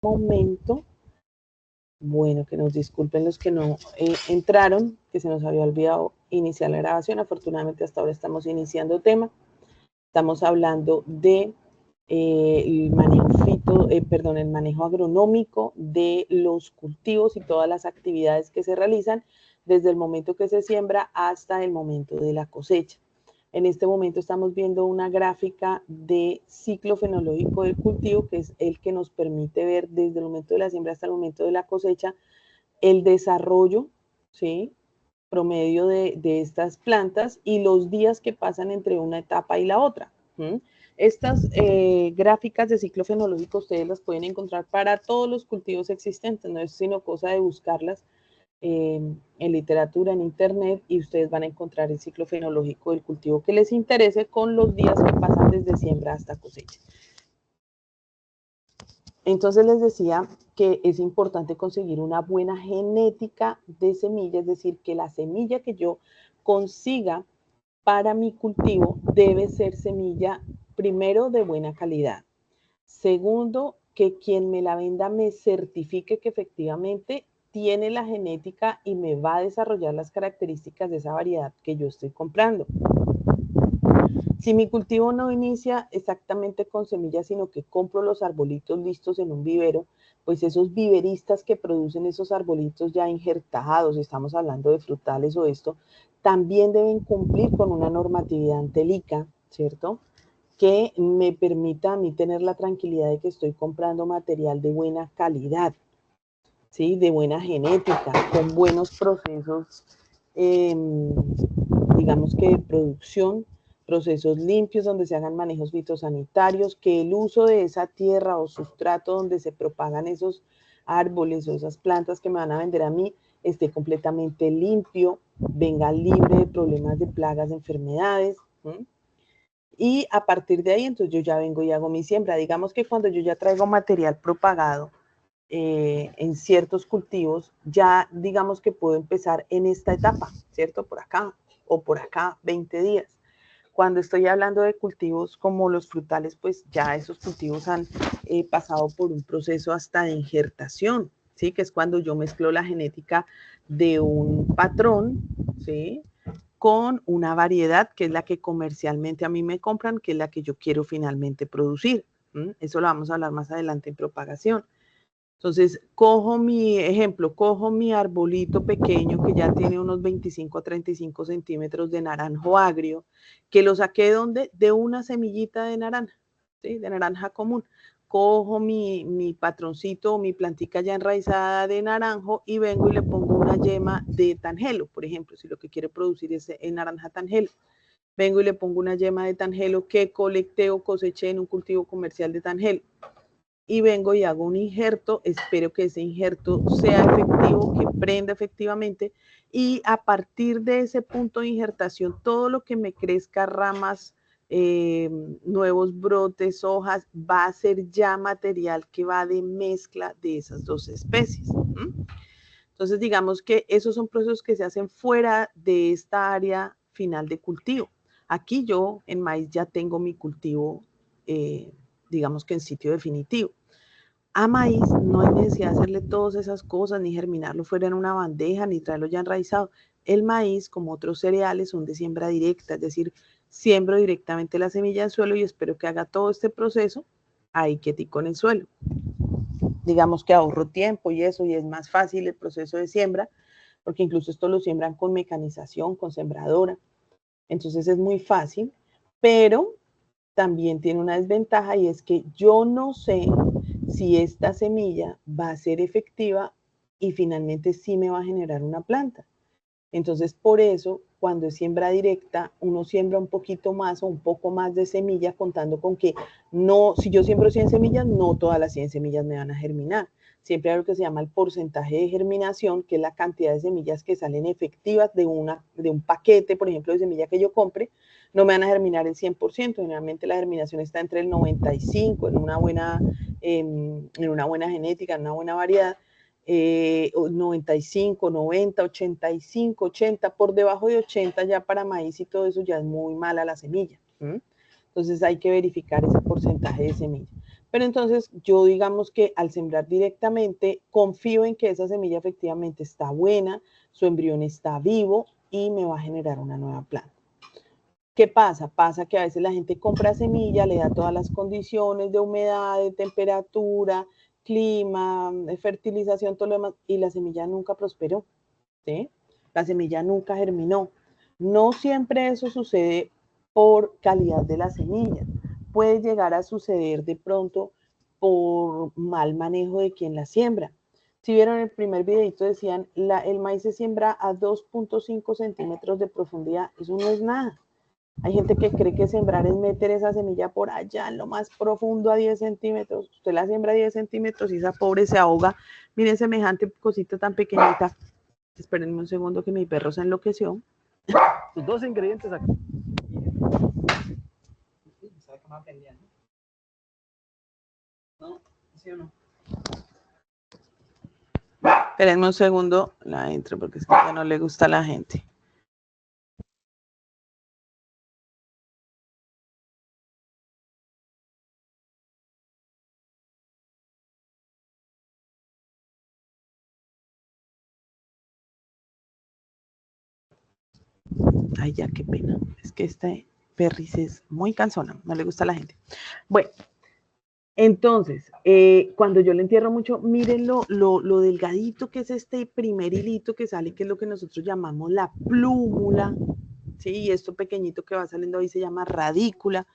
momento, bueno, que nos disculpen los que no entraron, que se nos había olvidado iniciar la grabación. Afortunadamente hasta ahora estamos iniciando tema. Estamos hablando de el manejo agronómico de los cultivos y todas las actividades que se realizan desde el momento que se siembra hasta el momento de la cosecha. En este momento estamos viendo una gráfica de ciclo fenológico del cultivo, que es el que nos permite ver desde el momento de la siembra hasta el momento de la cosecha el desarrollo, ¿sí?, promedio de estas plantas y los días que pasan entre una etapa y la otra. Estas gráficas de ciclo fenológico ustedes las pueden encontrar para todos los cultivos existentes, no es sino cosa de buscarlas en literatura, en internet, y ustedes van a encontrar el ciclo fenológico del cultivo que les interese con los días que pasan desde siembra hasta cosecha. Entonces les decía que es importante conseguir una buena genética de semilla, es decir, que la semilla que yo consiga para mi cultivo debe ser semilla, primero, de buena calidad. Segundo, que quien me la venda me certifique que efectivamente tiene la genética y me va a desarrollar las características de esa variedad que yo estoy comprando. Si mi cultivo no inicia exactamente con semillas, sino que compro los arbolitos listos en un vivero, pues esos viveristas que producen esos arbolitos ya injertados, estamos hablando de frutales o esto, también deben cumplir con una normatividad ante el ICA, ¿cierto?, que me permita a mí tener la tranquilidad de que estoy comprando material de buena calidad, ¿sí?, de buena genética, con buenos procesos, digamos que de producción, procesos limpios donde se hagan manejos fitosanitarios, que el uso de esa tierra o sustrato donde se propagan esos árboles o esas plantas que me van a vender a mí esté completamente limpio, venga libre de problemas de plagas, de enfermedades. Y a partir de ahí, entonces yo ya vengo y hago mi siembra. Digamos que cuando yo ya traigo material propagado en ciertos cultivos, ya digamos que puedo empezar en esta etapa, ¿cierto? Por acá o por acá, 20 días. Cuando estoy hablando de cultivos como los frutales, pues ya esos cultivos han pasado por un proceso hasta de injertación, ¿sí?, que es cuando yo mezclo la genética de un patrón, ¿sí?, con una variedad que es la que comercialmente a mí me compran, que es la que yo quiero finalmente producir. Eso lo vamos a hablar más adelante en propagación. Entonces, cojo mi arbolito pequeño que ya tiene unos 25 a 35 centímetros de naranjo agrio, que lo saqué de una semillita de naranja, ¿sí?, de naranja común. Cojo mi patroncito o mi plantica ya enraizada de naranjo y vengo y le pongo una yema de tangelo, por ejemplo, si lo que quiero producir es el naranja tangelo. Vengo y le pongo una yema de tangelo que colecté o coseché en un cultivo comercial de tangelo. Y vengo y hago un injerto, espero que ese injerto sea efectivo, que prenda efectivamente, y a partir de ese punto de injertación, todo lo que me crezca, ramas, nuevos brotes, hojas, va a ser ya material que va de mezcla de esas dos especies. Entonces, digamos que esos son procesos que se hacen fuera de esta área final de cultivo. Aquí yo en maíz ya tengo mi cultivo, digamos que en sitio definitivo. A maíz no hay necesidad de hacerle todas esas cosas, ni germinarlo fuera en una bandeja, ni traerlo ya enraizado. El maíz, como otros cereales, son de siembra directa, es decir, siembro directamente la semilla en suelo y espero que haga todo este proceso ahí quietico en el suelo. Digamos que ahorro tiempo y eso, y es más fácil el proceso de siembra, porque incluso esto lo siembran con mecanización, con sembradora. Entonces es muy fácil, pero también tiene una desventaja y es que yo no sé si esta semilla va a ser efectiva y finalmente sí me va a generar una planta. Entonces, por eso, cuando es siembra directa, uno siembra un poquito más o un poco más de semilla, contando con que no, si yo siembro 100 semillas, no todas las 100 semillas me van a germinar. Siempre hay lo que se llama el porcentaje de germinación, que es la cantidad de semillas que salen efectivas de un paquete, por ejemplo, de semilla que yo compre. No me van a germinar el 100%, generalmente la germinación está entre el 95% en una buena genética, en una buena variedad, 95, 90, 85, 80, por debajo de 80 ya para maíz y todo eso ya es muy mala la semilla. Entonces hay que verificar ese porcentaje de semilla. Pero entonces yo digamos que al sembrar directamente confío en que esa semilla efectivamente está buena, su embrión está vivo y me va a generar una nueva planta. ¿Qué pasa? Pasa que a veces la gente compra semilla, le da todas las condiciones de humedad, de temperatura, clima, fertilización, todo lo demás, y la semilla nunca prosperó, ¿sí? La semilla nunca germinó. No siempre eso sucede por calidad de la semilla. Puede llegar a suceder de pronto por mal manejo de quien la siembra. Si vieron el primer videito, decían, el maíz se siembra a 2.5 centímetros de profundidad. Eso no es nada. Hay gente que cree que sembrar es meter esa semilla por allá en lo más profundo a 10 centímetros. Usted la siembra a 10 centímetros y esa pobre se ahoga. Miren semejante cosita tan pequeñita. Espérenme un segundo que mi perro se enloqueció. Los dos ingredientes aquí. ¿No? ¿Sí o no? Espérenme un segundo, la entro porque es que ya no le gusta a la gente. Ay, ya, qué pena. Es que este perris es muy cansona, no le gusta a la gente. Bueno, entonces, cuando yo le entierro mucho, miren lo delgadito que es este primer hilito que sale, que es lo que nosotros llamamos la plúmula, ¿sí? Y esto pequeñito que va saliendo ahí se llama radícula.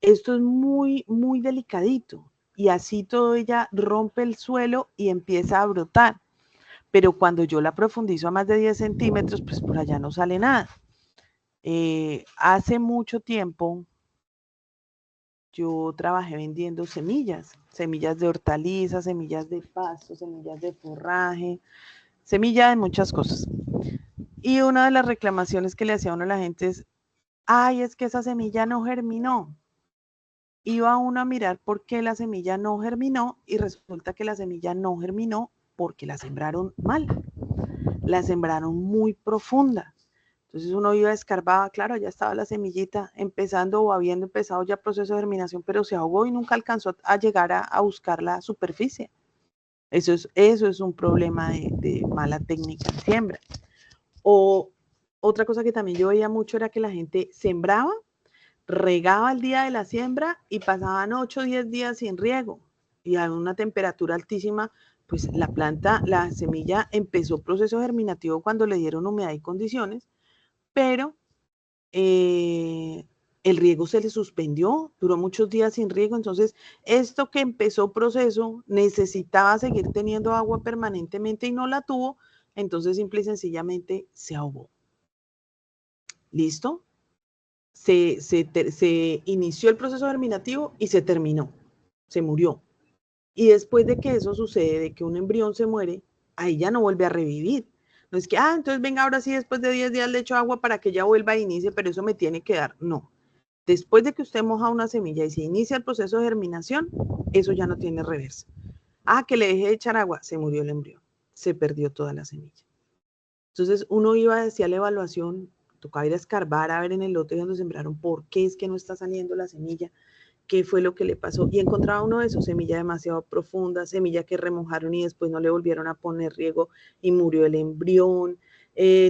Esto es muy, muy delicadito. Y así todo ella rompe el suelo y empieza a brotar. Pero cuando yo la profundizo a más de 10 centímetros, pues por allá no sale nada. Hace mucho tiempo yo trabajé vendiendo semillas de hortalizas, semillas de pasto, semillas de forraje, semillas de muchas cosas. Y una de las reclamaciones que le hacía uno a la gente es, ay, es que esa semilla no germinó. Iba uno a mirar por qué la semilla no germinó y resulta que la semilla no germinó porque la sembraron mal, la sembraron muy profunda. Entonces uno iba, escarbaba, claro, ya estaba la semillita empezando o habiendo empezado ya proceso de germinación, pero se ahogó y nunca alcanzó a llegar a buscar la superficie. Eso es un problema de mala técnica en siembra. O otra cosa que también yo veía mucho era que la gente sembraba, regaba el día de la siembra y pasaban 8 o 10 días sin riego y a una temperatura altísima, pues la planta, la semilla empezó proceso germinativo cuando le dieron humedad y condiciones, pero el riego se le suspendió, duró muchos días sin riego, entonces esto que empezó proceso necesitaba seguir teniendo agua permanentemente y no la tuvo, entonces simple y sencillamente se ahogó. ¿Listo? Se inició el proceso germinativo y se terminó, se murió. Y después de que eso sucede, de que un embrión se muere, ahí ya no vuelve a revivir. No es que, entonces venga, ahora sí, después de 10 días le echo agua para que ya vuelva a inicie, pero eso me tiene que dar. No. Después de que usted moja una semilla y se inicia el proceso de germinación, eso ya no tiene reversa. Que le dejé de echar agua, se murió el embrión, se perdió toda la semilla. Entonces uno iba hacia la evaluación, tocaba ir a escarbar, a ver en el lote donde sembraron por qué es que no está saliendo la semilla, qué fue lo que le pasó, y encontraba uno de esos, semilla demasiado profunda, semilla que remojaron y después no le volvieron a poner riego y murió el embrión.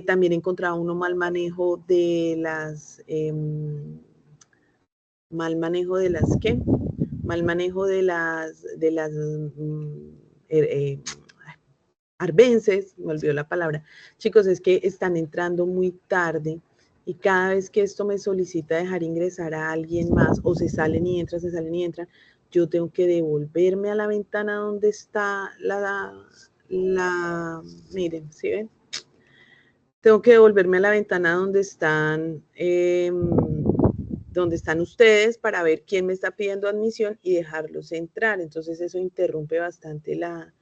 También encontraba uno mal manejo de las, mal manejo de las, ¿qué? Mal manejo de las arbences, me olvidó la palabra. Chicos, es que están entrando muy tarde y cada vez que esto me solicita dejar ingresar a alguien más o se salen y entran, se salen y entran, yo tengo que devolverme a la ventana donde está miren, ¿sí ven? Tengo que devolverme a la ventana donde están ustedes para ver quién me está pidiendo admisión y dejarlos entrar. Entonces eso interrumpe bastante la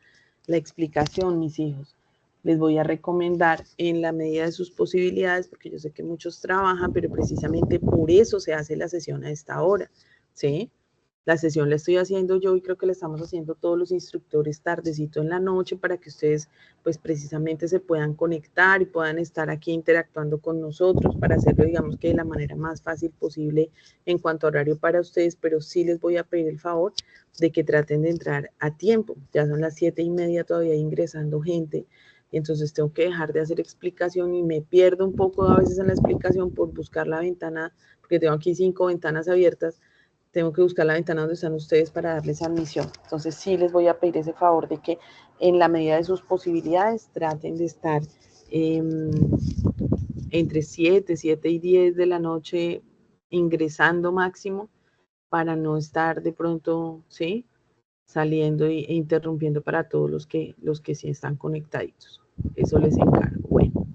explicación, mis hijos. Les voy a recomendar en la medida de sus posibilidades, porque yo sé que muchos trabajan, pero precisamente por eso se hace la sesión a esta hora, ¿sí? La sesión la estoy haciendo yo y creo que la estamos haciendo todos los instructores tardecito en la noche para que ustedes pues precisamente se puedan conectar y puedan estar aquí interactuando con nosotros para hacerlo digamos que de la manera más fácil posible en cuanto a horario para ustedes, pero sí les voy a pedir el favor de que traten de entrar a tiempo. Ya son las 7:30 todavía ingresando gente. Y entonces tengo que dejar de hacer explicación y me pierdo un poco a veces en la explicación por buscar la ventana, porque tengo aquí 5 ventanas abiertas, tengo que buscar la ventana donde están ustedes para darles admisión. Entonces sí les voy a pedir ese favor de que en la medida de sus posibilidades traten de estar entre 7 y 10 de la noche ingresando máximo para no estar de pronto, ¿sí? Saliendo e interrumpiendo para todos los que sí están conectaditos. Eso les encargo. Bueno,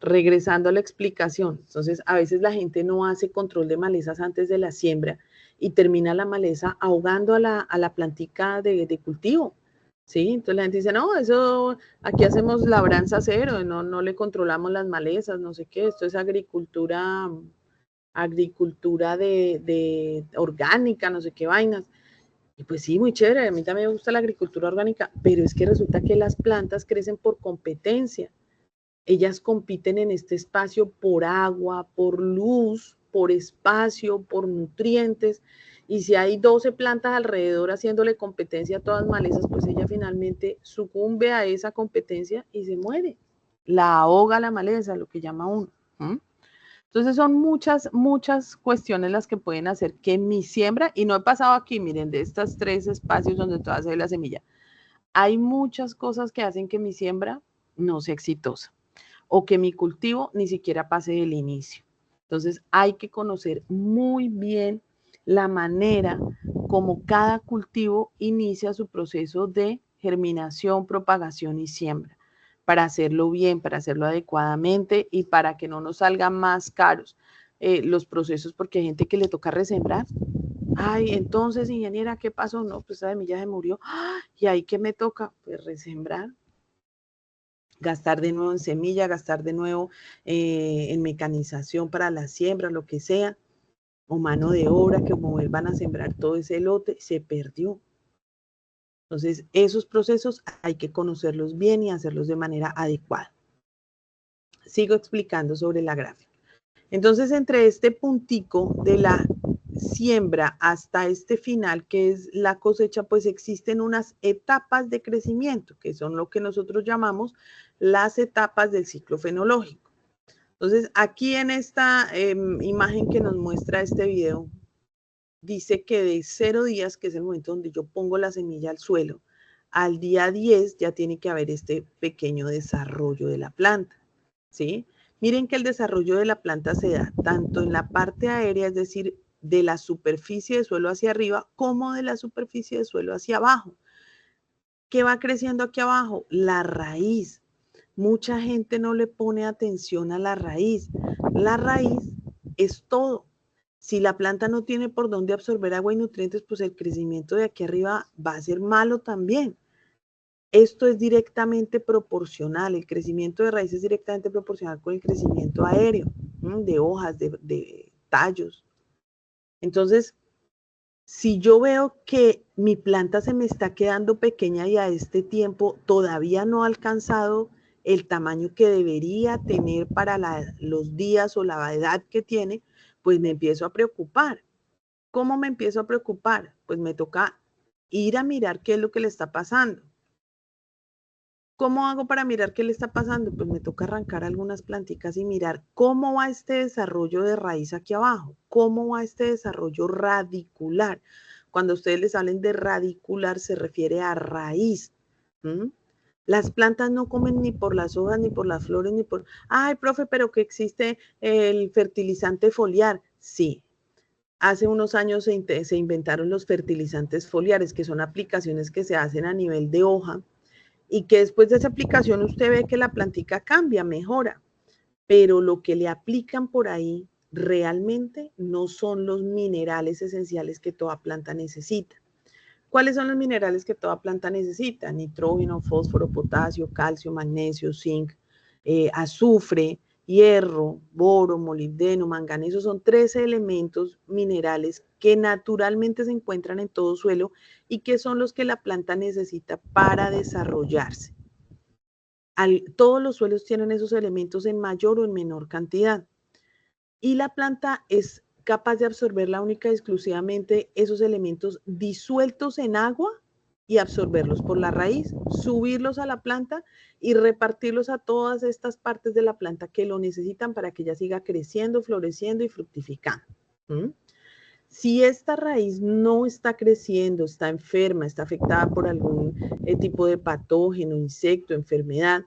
regresando a la explicación. Entonces, a veces la gente no hace control de malezas antes de la siembra y termina la maleza ahogando a la plantica de cultivo. ¿Sí? Entonces la gente dice, no, eso, aquí hacemos labranza cero, no le controlamos las malezas, no sé qué, esto es agricultura de orgánica, no sé qué vainas. Y pues sí, muy chévere, a mí también me gusta la agricultura orgánica, pero es que resulta que las plantas crecen por competencia. Ellas compiten en este espacio por agua, por luz, por espacio, por nutrientes. Y si hay 12 plantas alrededor haciéndole competencia a todas malezas, pues ella finalmente sucumbe a esa competencia y se muere. La ahoga la maleza, lo que llama uno. Entonces son muchas cuestiones las que pueden hacer que mi siembra, y no he pasado aquí, miren, de estos 3 espacios donde toda se ve la semilla, hay muchas cosas que hacen que mi siembra no sea exitosa o que mi cultivo ni siquiera pase del inicio. Entonces hay que conocer muy bien la manera como cada cultivo inicia su proceso de germinación, propagación y siembra, para hacerlo bien, para hacerlo adecuadamente y para que no nos salgan más caros los procesos, porque hay gente que le toca resembrar. Ay, entonces, ingeniera, ¿qué pasó? No, pues esa semilla se murió. ¡Ah! ¿Y ahí qué me toca? Pues resembrar. Gastar de nuevo en semilla, gastar de nuevo en mecanización para la siembra, lo que sea, o mano de obra, que como vuelvan a sembrar todo ese lote, se perdió. Entonces, esos procesos hay que conocerlos bien y hacerlos de manera adecuada. Sigo explicando sobre la gráfica. Entonces, entre este puntico de la siembra hasta este final, que es la cosecha, pues existen unas etapas de crecimiento, que son lo que nosotros llamamos las etapas del ciclo fenológico. Entonces, aquí en esta imagen que nos muestra este video, dice que de 0 días, que es el momento donde yo pongo la semilla al suelo, al día 10 ya tiene que haber este pequeño desarrollo de la planta, ¿sí? Miren que el desarrollo de la planta se da tanto en la parte aérea, es decir, de la superficie de suelo hacia arriba, como de la superficie de suelo hacia abajo. ¿Qué va creciendo aquí abajo? La raíz. Mucha gente no le pone atención a la raíz. La raíz es todo. Si la planta no tiene por dónde absorber agua y nutrientes, pues el crecimiento de aquí arriba va a ser malo también. Esto es directamente proporcional, el crecimiento de raíz es directamente proporcional con el crecimiento aéreo, de hojas, de tallos. Entonces, si yo veo que mi planta se me está quedando pequeña y a este tiempo todavía no ha alcanzado el tamaño que debería tener para los días o la edad que tiene, pues me empiezo a preocupar. ¿Cómo me empiezo a preocupar? Pues me toca ir a mirar qué es lo que le está pasando. ¿Cómo hago para mirar qué le está pasando? Pues me toca arrancar algunas plantitas y mirar cómo va este desarrollo de raíz aquí abajo, cómo va este desarrollo radicular. Cuando ustedes les hablen de radicular se refiere a raíz. Las plantas no comen ni por las hojas, ni por las flores, ni por... Ay, profe, pero que existe el fertilizante foliar. Sí, hace unos años se inventaron los fertilizantes foliares, que son aplicaciones que se hacen a nivel de hoja, y que después de esa aplicación usted ve que la plantica cambia, mejora, pero lo que le aplican por ahí realmente no son los minerales esenciales que toda planta necesita. ¿Cuáles son los minerales que toda planta necesita? Nitrógeno, fósforo, potasio, calcio, magnesio, zinc, azufre, hierro, boro, molibdeno, manganeso. Son 13 elementos minerales que naturalmente se encuentran en todo suelo y que son los que la planta necesita para desarrollarse. Todos los suelos tienen esos elementos en mayor o en menor cantidad. Y la planta es capaz de absorberla única y exclusivamente esos elementos disueltos en agua y absorberlos por la raíz, subirlos a la planta y repartirlos a todas estas partes de la planta que lo necesitan para que ella siga creciendo, floreciendo y fructificando. ¿Mm? Si esta raíz no está creciendo, está enferma, está afectada por algún tipo de patógeno, insecto, enfermedad,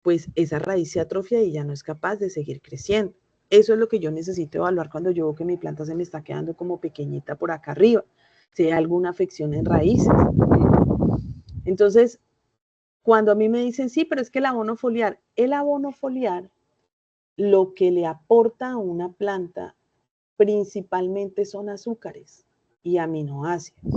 pues esa raíz se atrofia y ya no es capaz de seguir creciendo. Eso es lo que yo necesito evaluar cuando yo veo que mi planta se me está quedando como pequeñita por acá arriba, si hay alguna afección en raíces. Entonces, cuando a mí me dicen, sí, pero es que el abono foliar lo que le aporta a una planta principalmente son azúcares y aminoácidos.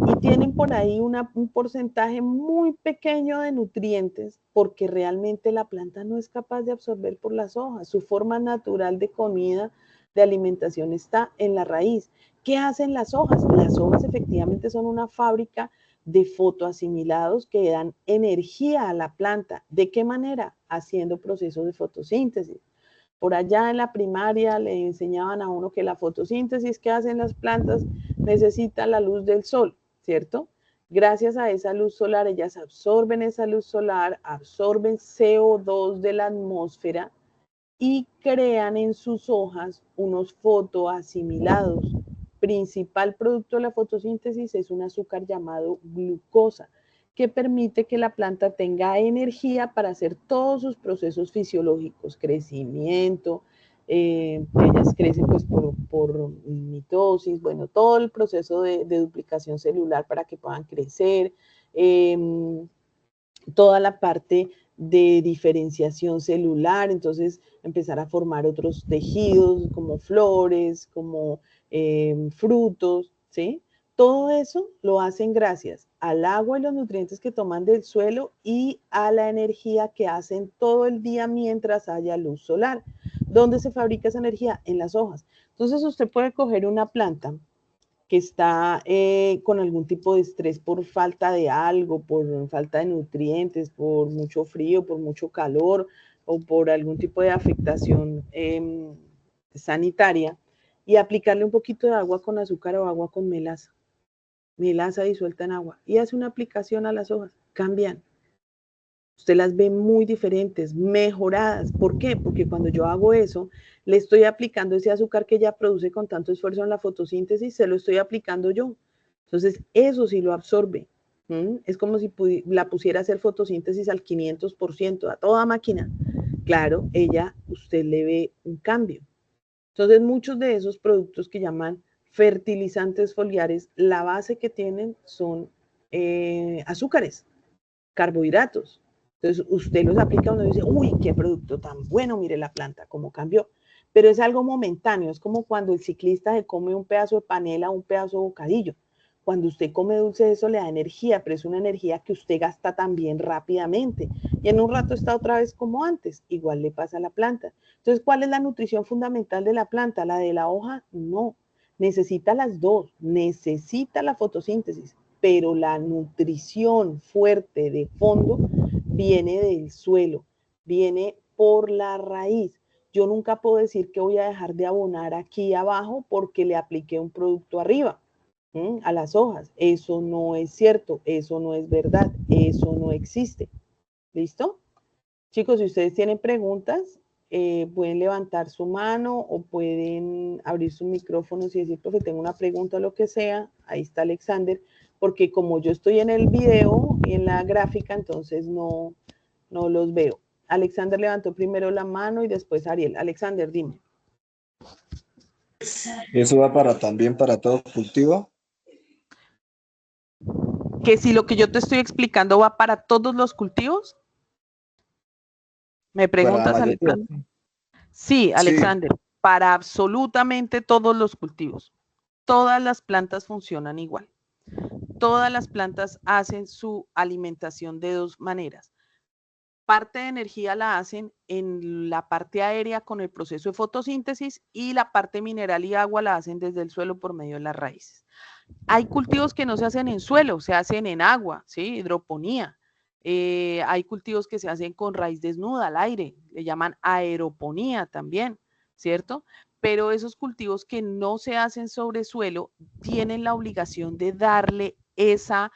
Y tienen por ahí un porcentaje muy pequeño de nutrientes porque realmente la planta no es capaz de absorber por las hojas. Su forma natural de comida, de alimentación está en la raíz. ¿Qué hacen las hojas? Las hojas efectivamente son una fábrica de fotoasimilados que dan energía a la planta. ¿De qué manera? Haciendo procesos de fotosíntesis. Por allá en la primaria le enseñaban a uno que la fotosíntesis que hacen las plantas necesita la luz del sol, ¿cierto? Gracias a esa luz solar, ellas absorben esa luz solar, absorben CO2 de la atmósfera y crean en sus hojas unos fotoasimilados. Principal producto de la fotosíntesis es un azúcar llamado glucosa, que permite que la planta tenga energía para hacer todos sus procesos fisiológicos, crecimiento, ellas crecen pues por mitosis, bueno, todo el proceso de duplicación celular para que puedan crecer, toda la parte de diferenciación celular, entonces empezar a formar otros tejidos como flores, como frutos, ¿sí? Todo eso lo hacen gracias al agua y los nutrientes que toman del suelo y a la energía que hacen todo el día mientras haya luz solar. ¿Dónde se fabrica esa energía? En las hojas. Entonces usted puede coger una planta que está con algún tipo de estrés por falta de algo, por falta de nutrientes, por mucho frío, por mucho calor o por algún tipo de afectación sanitaria y aplicarle un poquito de agua con azúcar o agua con melaza disuelta en agua y hace una aplicación a las hojas, cambian. Usted las ve muy diferentes, mejoradas. ¿Por qué? Porque cuando yo hago eso, le estoy aplicando ese azúcar que ella produce con tanto esfuerzo en la fotosíntesis, se lo estoy aplicando yo. Entonces, eso sí lo absorbe. Es como si la pusiera a hacer fotosíntesis al 500%, a toda máquina. Claro, usted le ve un cambio. Entonces, muchos de esos productos que llaman fertilizantes foliares, la base que tienen son azúcares, carbohidratos. Entonces, usted los aplica, uno dice, uy, qué producto tan bueno, mire la planta, cómo cambió. Pero es algo momentáneo, es como cuando el ciclista se come un pedazo de panela, un pedazo de bocadillo. Cuando usted come dulce, eso le da energía, pero es una energía que usted gasta también rápidamente. Y en un rato está otra vez como antes. Igual le pasa a la planta. Entonces, ¿cuál es la nutrición fundamental de la planta? ¿La de la hoja? No. Necesita las dos. Necesita la fotosíntesis, pero la nutrición fuerte de fondo viene del suelo, viene por la raíz. Yo nunca puedo decir que voy a dejar de abonar aquí abajo porque le apliqué un producto arriba a las hojas. Eso no es cierto, eso no es verdad, eso no existe. ¿Listo? Chicos, si ustedes tienen preguntas, pueden levantar su mano o pueden abrir su micrófono y decir, profe, tengo una pregunta o lo que sea. Ahí está Alexander, porque como yo estoy en el video y en la gráfica, entonces no los veo. Alexander levantó primero la mano y después Ariel. Alexander, dime. ¿Eso va también para todo cultivo? Que si lo que yo te estoy explicando va para todos los cultivos. ¿Me preguntas, Alexander? Sí, Alexander, sí. Para absolutamente todos los cultivos. Todas las plantas funcionan igual. Todas las plantas hacen su alimentación de dos maneras. parte de energía la hacen en la parte aérea con el proceso de fotosíntesis y la parte mineral y agua la hacen desde el suelo por medio de las raíces. Hay cultivos que no se hacen en suelo, se hacen en agua, ¿sí? Hidroponía. Hay cultivos que se hacen con raíz desnuda al aire, le llaman aeroponía también, ¿cierto? Pero esos cultivos que no se hacen sobre suelo tienen la obligación de darle esa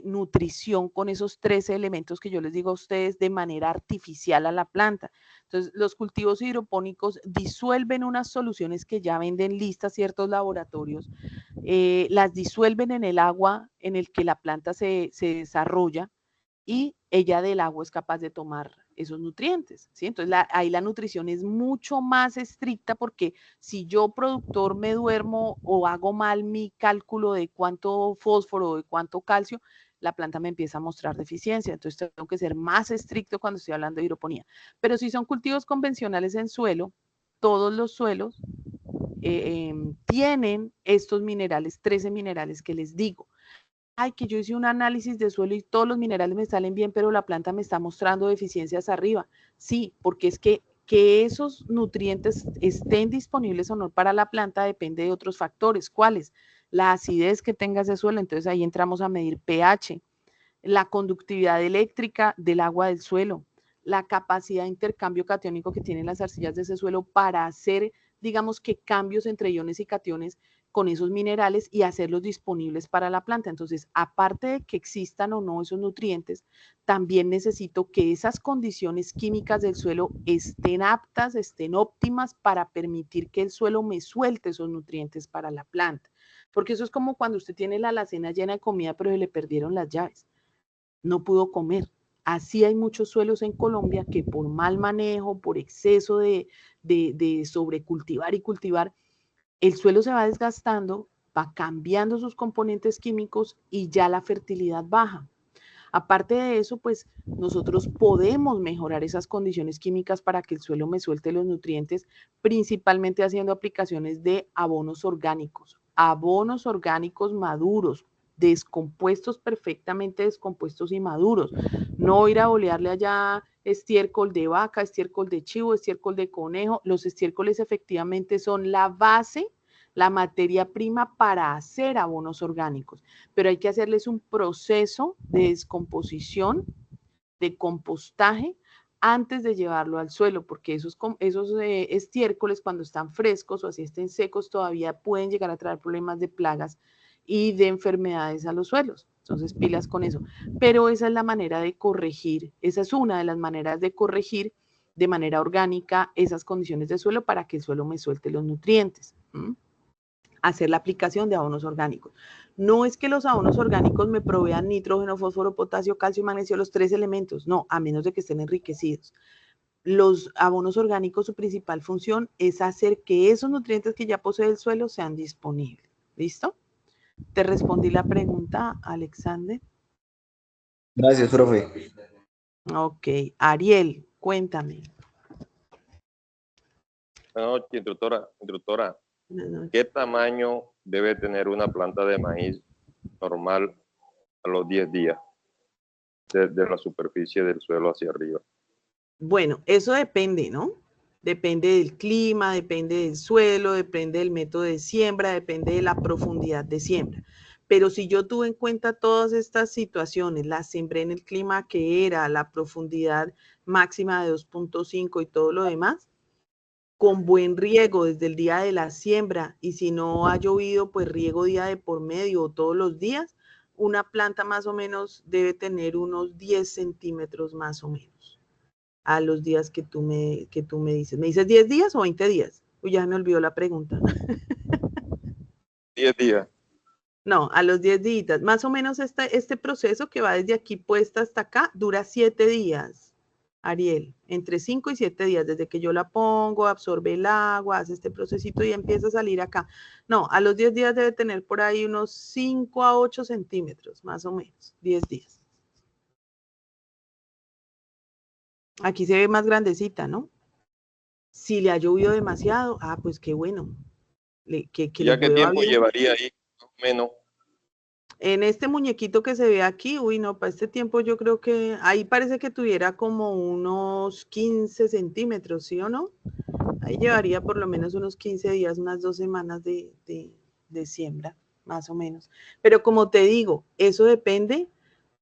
nutrición con esos 13 elementos que yo les digo a ustedes de manera artificial a la planta. Entonces, los cultivos hidropónicos disuelven unas soluciones que ya venden listas ciertos laboratorios, las disuelven en el agua en el que la planta se desarrolla y ella del agua es capaz de tomar esos nutrientes, ¿sí? Entonces ahí la nutrición es mucho más estricta porque si yo productor me duermo o hago mal mi cálculo de cuánto fósforo o de cuánto calcio, la planta me empieza a mostrar deficiencia, entonces tengo que ser más estricto cuando estoy hablando de hidroponía. Pero si son cultivos convencionales en suelo, todos los suelos tienen estos minerales, 13 minerales que les digo. Ay, que yo hice un análisis de suelo y todos los minerales me salen bien, pero la planta me está mostrando deficiencias arriba. Sí, porque es que esos nutrientes estén disponibles o no para la planta depende de otros factores. ¿Cuáles? La acidez que tenga ese suelo, entonces ahí entramos a medir pH, la conductividad eléctrica del agua del suelo, la capacidad de intercambio catiónico que tienen las arcillas de ese suelo para hacer, digamos que cambios entre iones y cationes con esos minerales y hacerlos disponibles para la planta. Entonces, aparte de que existan o no esos nutrientes, también necesito que esas condiciones químicas del suelo estén aptas, estén óptimas para permitir que el suelo me suelte esos nutrientes para la planta. Porque eso es como cuando usted tiene la alacena llena de comida, pero se le perdieron las llaves. No pudo comer. Así hay muchos suelos en Colombia que por mal manejo, por exceso de sobrecultivar y cultivar, el suelo se va desgastando, va cambiando sus componentes químicos y ya la fertilidad baja. Aparte de eso, pues nosotros podemos mejorar esas condiciones químicas para que el suelo me suelte los nutrientes, principalmente haciendo aplicaciones de abonos orgánicos maduros, descompuestos, perfectamente descompuestos y maduros. No ir a bolearle allá estiércol de vaca, estiércol de chivo, estiércol de conejo. Los estiércoles efectivamente son la base, la materia prima para hacer abonos orgánicos, pero hay que hacerles un proceso de descomposición, de compostaje, antes de llevarlo al suelo, porque esos estiércoles cuando están frescos o así estén secos todavía pueden llegar a traer problemas de plagas y de enfermedades a los suelos. Entonces, pilas con eso. Pero esa es la manera de corregir, esa es una de las maneras de corregir de manera orgánica esas condiciones de suelo para que el suelo me suelte los nutrientes. Hacer la aplicación de abonos orgánicos. No es que los abonos orgánicos me provean nitrógeno, fósforo, potasio, calcio y magnesio, los 3 elementos, no, a menos de que estén enriquecidos. Los abonos orgánicos, su principal función es hacer que esos nutrientes que ya posee el suelo sean disponibles. ¿Listo? ¿Te respondí la pregunta, Alexander? Gracias, profe. Ok. Ariel, cuéntame. Buenas noches, instructora. ¿Qué tamaño debe tener una planta de maíz normal a los 10 días de la superficie del suelo hacia arriba? Bueno, eso depende, ¿no? Depende del clima, depende del suelo, depende del método de siembra, depende de la profundidad de siembra. Pero si yo tuve en cuenta todas estas situaciones, la sembré en el clima que era, la profundidad máxima de 2.5 y todo lo demás, con buen riego desde el día de la siembra y si no ha llovido, pues riego día de por medio o todos los días, una planta más o menos debe tener unos 10 centímetros más o menos a los días que tú me dices. ¿Me dices 10 días o 20 días? Uy, ya me olvidó la pregunta. 10 días. No, a los 10 días. Más o menos este proceso que va desde aquí puesta hasta acá dura 7 días. Ariel, entre 5 y 7 días, desde que yo la pongo, absorbe el agua, hace este procesito y empieza a salir acá. No, a los 10 días debe tener por ahí unos 5 a 8 centímetros, más o menos, 10 días. Aquí se ve más grandecita, ¿no? Si le ha llovido demasiado, pues qué bueno. Que ¿Ya qué llueva tiempo bien. llevaría ahí, más o menos? En este muñequito que se ve aquí, uy, no, para este tiempo yo creo que ahí parece que tuviera como unos 15 centímetros, ¿sí o no? Ahí llevaría por lo menos unos 15 días, unas 2 semanas de siembra, más o menos. Pero como te digo, eso depende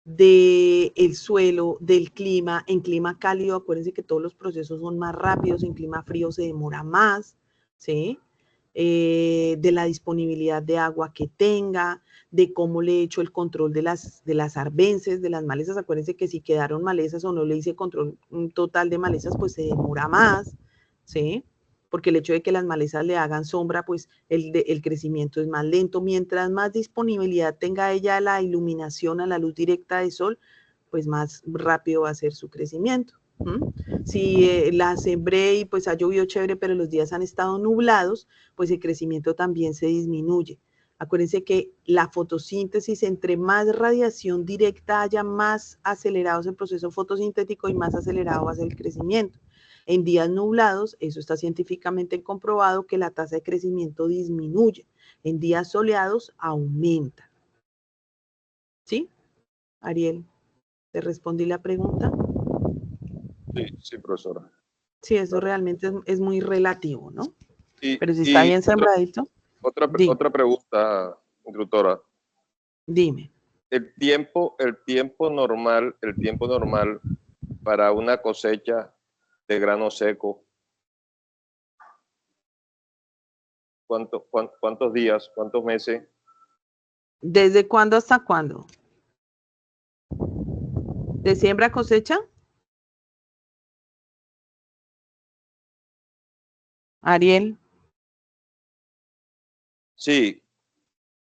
del suelo, del clima. En clima cálido, acuérdense que todos los procesos son más rápidos, en clima frío se demora más, ¿sí? De la disponibilidad de agua que tenga, de cómo le he hecho el control de las arbences, de las malezas. Acuérdense que si quedaron malezas o no le hice control total de malezas, pues se demora más, ¿sí? Porque el hecho de que las malezas le hagan sombra, pues el crecimiento es más lento. Mientras más disponibilidad tenga ella a la iluminación, a la luz directa del sol, pues más rápido va a ser su crecimiento. Si la sembré y pues ha llovido chévere, pero los días han estado nublados, pues el crecimiento también se disminuye. Acuérdense que la fotosíntesis, entre más radiación directa haya, más acelerado es el proceso fotosintético y más acelerado va a ser el crecimiento. En días nublados, eso está científicamente comprobado que la tasa de crecimiento disminuye. En días soleados, aumenta. ¿Sí? Ariel, ¿te respondí la pregunta? Sí, profesora. Sí, eso realmente es muy relativo, ¿no? Pero si Y está bien sembradito. otra pregunta, instructora. Dime. El tiempo normal para una cosecha de grano seco, ¿cuántos días, cuántos meses? ¿Desde cuándo hasta cuándo? ¿De siembra a cosecha? Ariel. Sí,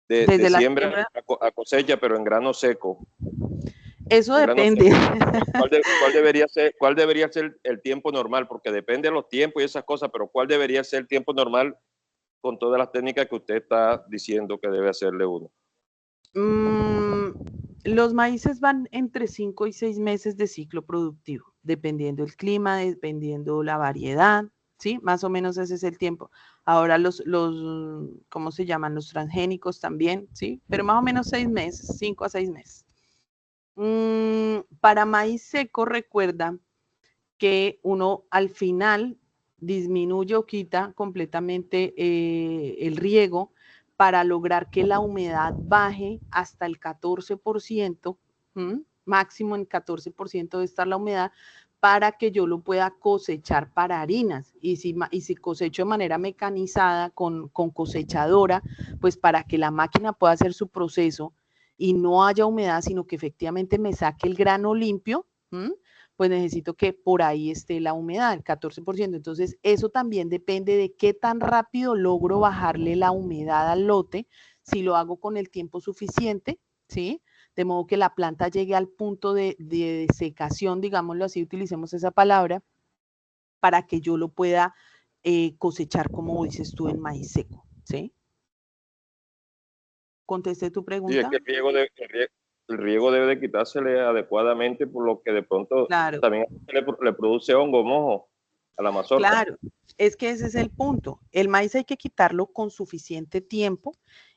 Desde de la siembra siembra. a cosecha, pero en grano seco. Eso En grano depende. seco. ¿Cuál debería ser el tiempo normal? Porque depende de los tiempos y esas cosas, pero ¿cuál debería ser el tiempo normal con todas las técnicas que usted está diciendo que debe hacerle uno? Los maíces van entre 5 y 6 meses de ciclo productivo, dependiendo el clima, dependiendo la variedad, ¿sí? Más o menos ese es el tiempo. Ahora ¿cómo se llaman? Los transgénicos también, ¿sí? Pero más o menos 6 meses, 5 a 6 meses. Para maíz seco, recuerda que uno al final disminuye o quita completamente el riego para lograr que la humedad baje hasta el 14%, máximo en 14% debe estar la humedad, para que yo lo pueda cosechar para harinas. Y si cosecho de manera mecanizada con cosechadora, pues para que la máquina pueda hacer su proceso y no haya humedad, sino que efectivamente me saque el grano limpio, pues necesito que por ahí esté la humedad, el 14%. Entonces, eso también depende de qué tan rápido logro bajarle la humedad al lote, si lo hago con el tiempo suficiente, ¿sí? De modo que la planta llegue al punto de secación, digámoslo así, utilicemos esa palabra, para que yo lo pueda cosechar, como dices tú, en maíz seco, ¿sí? ¿Contesté tu pregunta? Sí, es que el riego debe de quitársele adecuadamente, por lo que de pronto claro. también le produce hongo, mojo a la mazorca. Claro, es que ese es el punto. El maíz hay que quitarlo con suficiente tiempo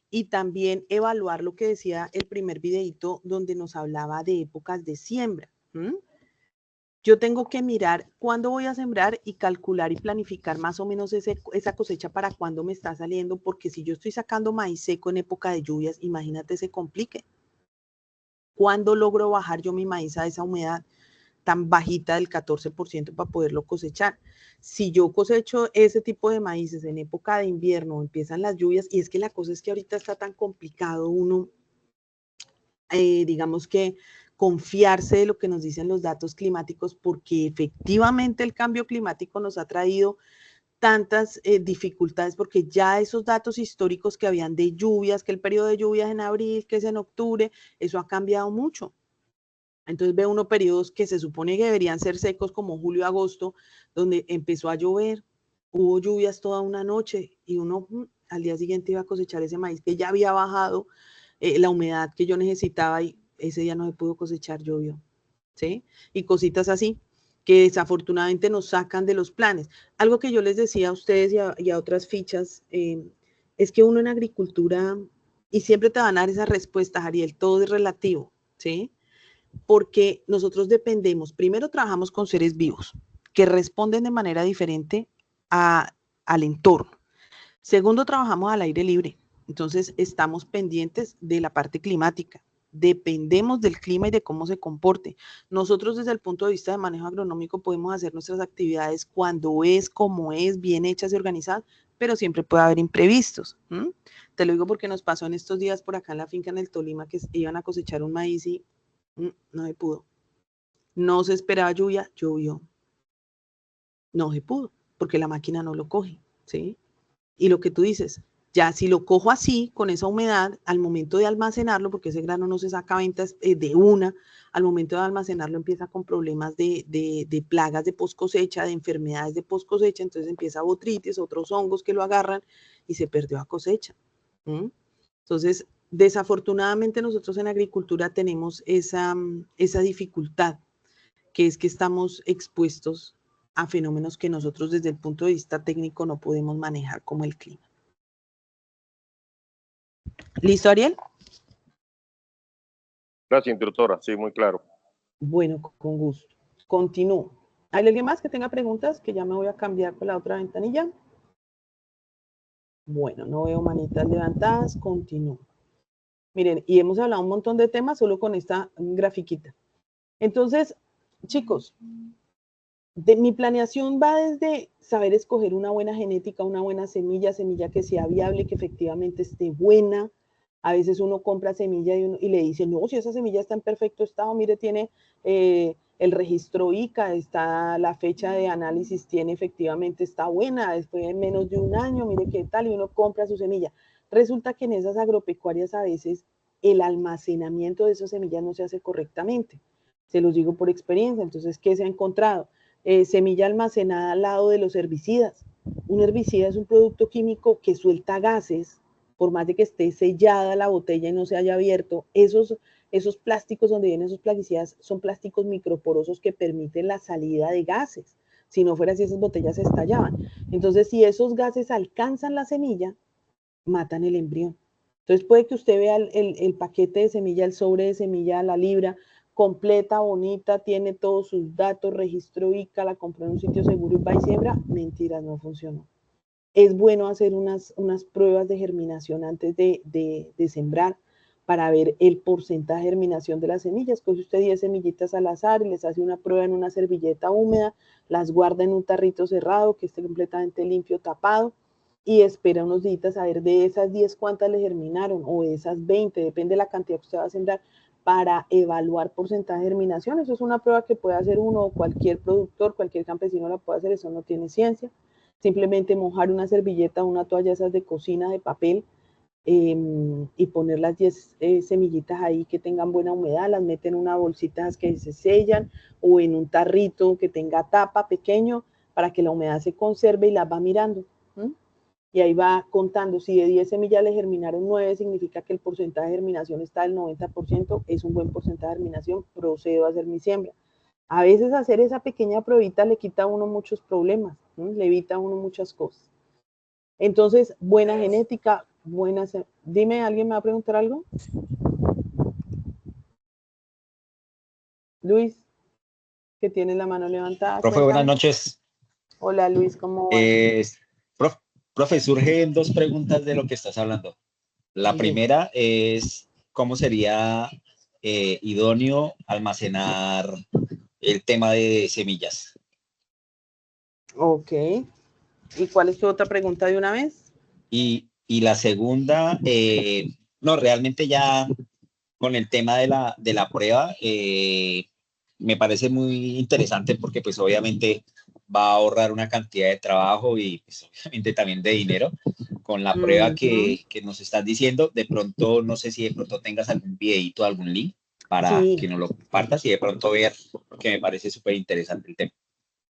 y también evaluar lo que decía el primer videito donde nos hablaba de épocas de siembra. Yo tengo que mirar cuándo voy a sembrar y calcular y planificar más o menos esa cosecha para cuándo me está saliendo, porque si yo estoy sacando maíz seco en época de lluvias, imagínate se complique. ¿Cuándo logro bajar yo mi maíz a esa humedad tan bajita del 14% para poderlo cosechar? Si yo cosecho ese tipo de maíces en época de invierno, empiezan las lluvias, y es que la cosa es que ahorita está tan complicado uno, digamos que confiarse de lo que nos dicen los datos climáticos, porque efectivamente el cambio climático nos ha traído tantas dificultades, porque ya esos datos históricos que habían de lluvias, que el periodo de lluvias en abril, que es en octubre, eso ha cambiado mucho. Entonces ve uno periodos que se supone que deberían ser secos como julio, agosto, donde empezó a llover, hubo lluvias toda una noche y uno al día siguiente iba a cosechar ese maíz que ya había bajado la humedad que yo necesitaba y ese día no se pudo cosechar, llovió, ¿sí? Y cositas así que desafortunadamente nos sacan de los planes. Algo que yo les decía a ustedes y a otras fichas, es que uno en agricultura Y siempre te van a dar esas respuestas, Ariel, todo es relativo, ¿sí? Porque nosotros dependemos, primero trabajamos con seres vivos que responden de manera diferente al entorno. Segundo, trabajamos al aire libre, entonces estamos pendientes de la parte climática. Dependemos del clima y de cómo se comporte. Nosotros desde el punto de vista de manejo agronómico podemos hacer nuestras actividades cuando es, como es, bien hechas y organizadas, pero siempre puede haber imprevistos. Te lo digo porque nos pasó en estos días por acá en la finca en el Tolima que iban a cosechar un maíz y no se pudo. No se esperaba lluvia, llovió. No se pudo, porque la máquina no lo coge, ¿sí? Y lo que tú dices, ya si lo cojo así, con esa humedad, al momento de almacenarlo, porque ese grano no se saca a ventas de una, al momento de almacenarlo empieza con problemas de plagas de post cosecha, de enfermedades de post cosecha, entonces empieza botritis, otros hongos que lo agarran y se perdió a cosecha. Entonces, desafortunadamente nosotros en agricultura tenemos esa dificultad, que es que estamos expuestos a fenómenos que nosotros desde el punto de vista técnico no podemos manejar, como el clima. ¿Listo, Ariel? Gracias, instructora. Sí, muy claro. Bueno, con gusto. Continúo. ¿Hay alguien más que tenga preguntas? Que ya me voy a cambiar por la otra ventanilla. Bueno, no veo manitas levantadas. Continúo. Miren, y hemos hablado un montón de temas solo con esta grafiquita. Entonces, chicos, mi planeación va desde saber escoger una buena genética, una buena semilla que sea viable, que efectivamente esté buena. A veces uno compra semilla y le dice, no, si esa semilla está en perfecto estado, mire, tiene el registro ICA, está la fecha de análisis, tiene efectivamente, está buena, después de menos de un año, mire qué tal, y uno compra su semilla. Resulta que en esas agropecuarias a veces el almacenamiento de esas semillas no se hace correctamente. Se los digo por experiencia. Entonces, ¿qué se ha encontrado? Semilla almacenada al lado de los herbicidas. Un herbicida es un producto químico que suelta gases, por más de que esté sellada la botella y no se haya abierto. Esos plásticos donde vienen esos plaguicidas son plásticos microporosos que permiten la salida de gases. Si no fuera así, esas botellas se estallaban. Entonces, si esos gases alcanzan la semilla, matan el embrión. Entonces, puede que usted vea el paquete de semilla, el sobre de semilla, la libra, completa, bonita, tiene todos sus datos, registro ICA, la compró en un sitio seguro y va y siembra. Mentiras, no funcionó. Es bueno hacer unas pruebas de germinación antes de sembrar para ver el porcentaje de germinación de las semillas. Coge usted 10 semillitas al azar y les hace una prueba en una servilleta húmeda, las guarda en un tarrito cerrado que esté completamente limpio, tapado, y espera unos días a ver de esas 10 cuántas le germinaron, o de esas 20, depende de la cantidad que usted va a sembrar, para evaluar porcentaje de germinación. Eso es una prueba que puede hacer uno o cualquier productor, cualquier campesino la puede hacer, eso no tiene ciencia. Simplemente mojar una servilleta o una toalla esas de cocina de papel y poner las 10 semillitas ahí que tengan buena humedad, las meten en una bolsita que se sellan o en un tarrito que tenga tapa pequeño para que la humedad se conserve y las va mirando. Y ahí va contando, si de 10 semillas le germinaron 9, significa que el porcentaje de germinación está del 90%, es un buen porcentaje de germinación, procedo a hacer mi siembra. A veces hacer esa pequeña pruebita le quita a uno muchos problemas, le evita a uno muchas cosas. Entonces, buena genética, buenas... Dime, ¿alguien me va a preguntar algo? Luis, que tiene la mano levantada. Profe, buenas noches. Hola, Luis, ¿cómo vas? Profe, surgen dos preguntas de lo que estás hablando. La primera es, ¿cómo sería idóneo almacenar el tema de semillas? Ok. ¿Y cuál es tu otra pregunta de una vez? Y la segunda, no, realmente ya con el tema de la prueba, me parece muy interesante porque pues obviamente va a ahorrar una cantidad de trabajo y pues, obviamente también de dinero con la prueba que nos estás diciendo. De pronto, no sé si de pronto tengas algún videito, algún link para que nos lo compartas y de pronto ver, porque me parece súper interesante el tema.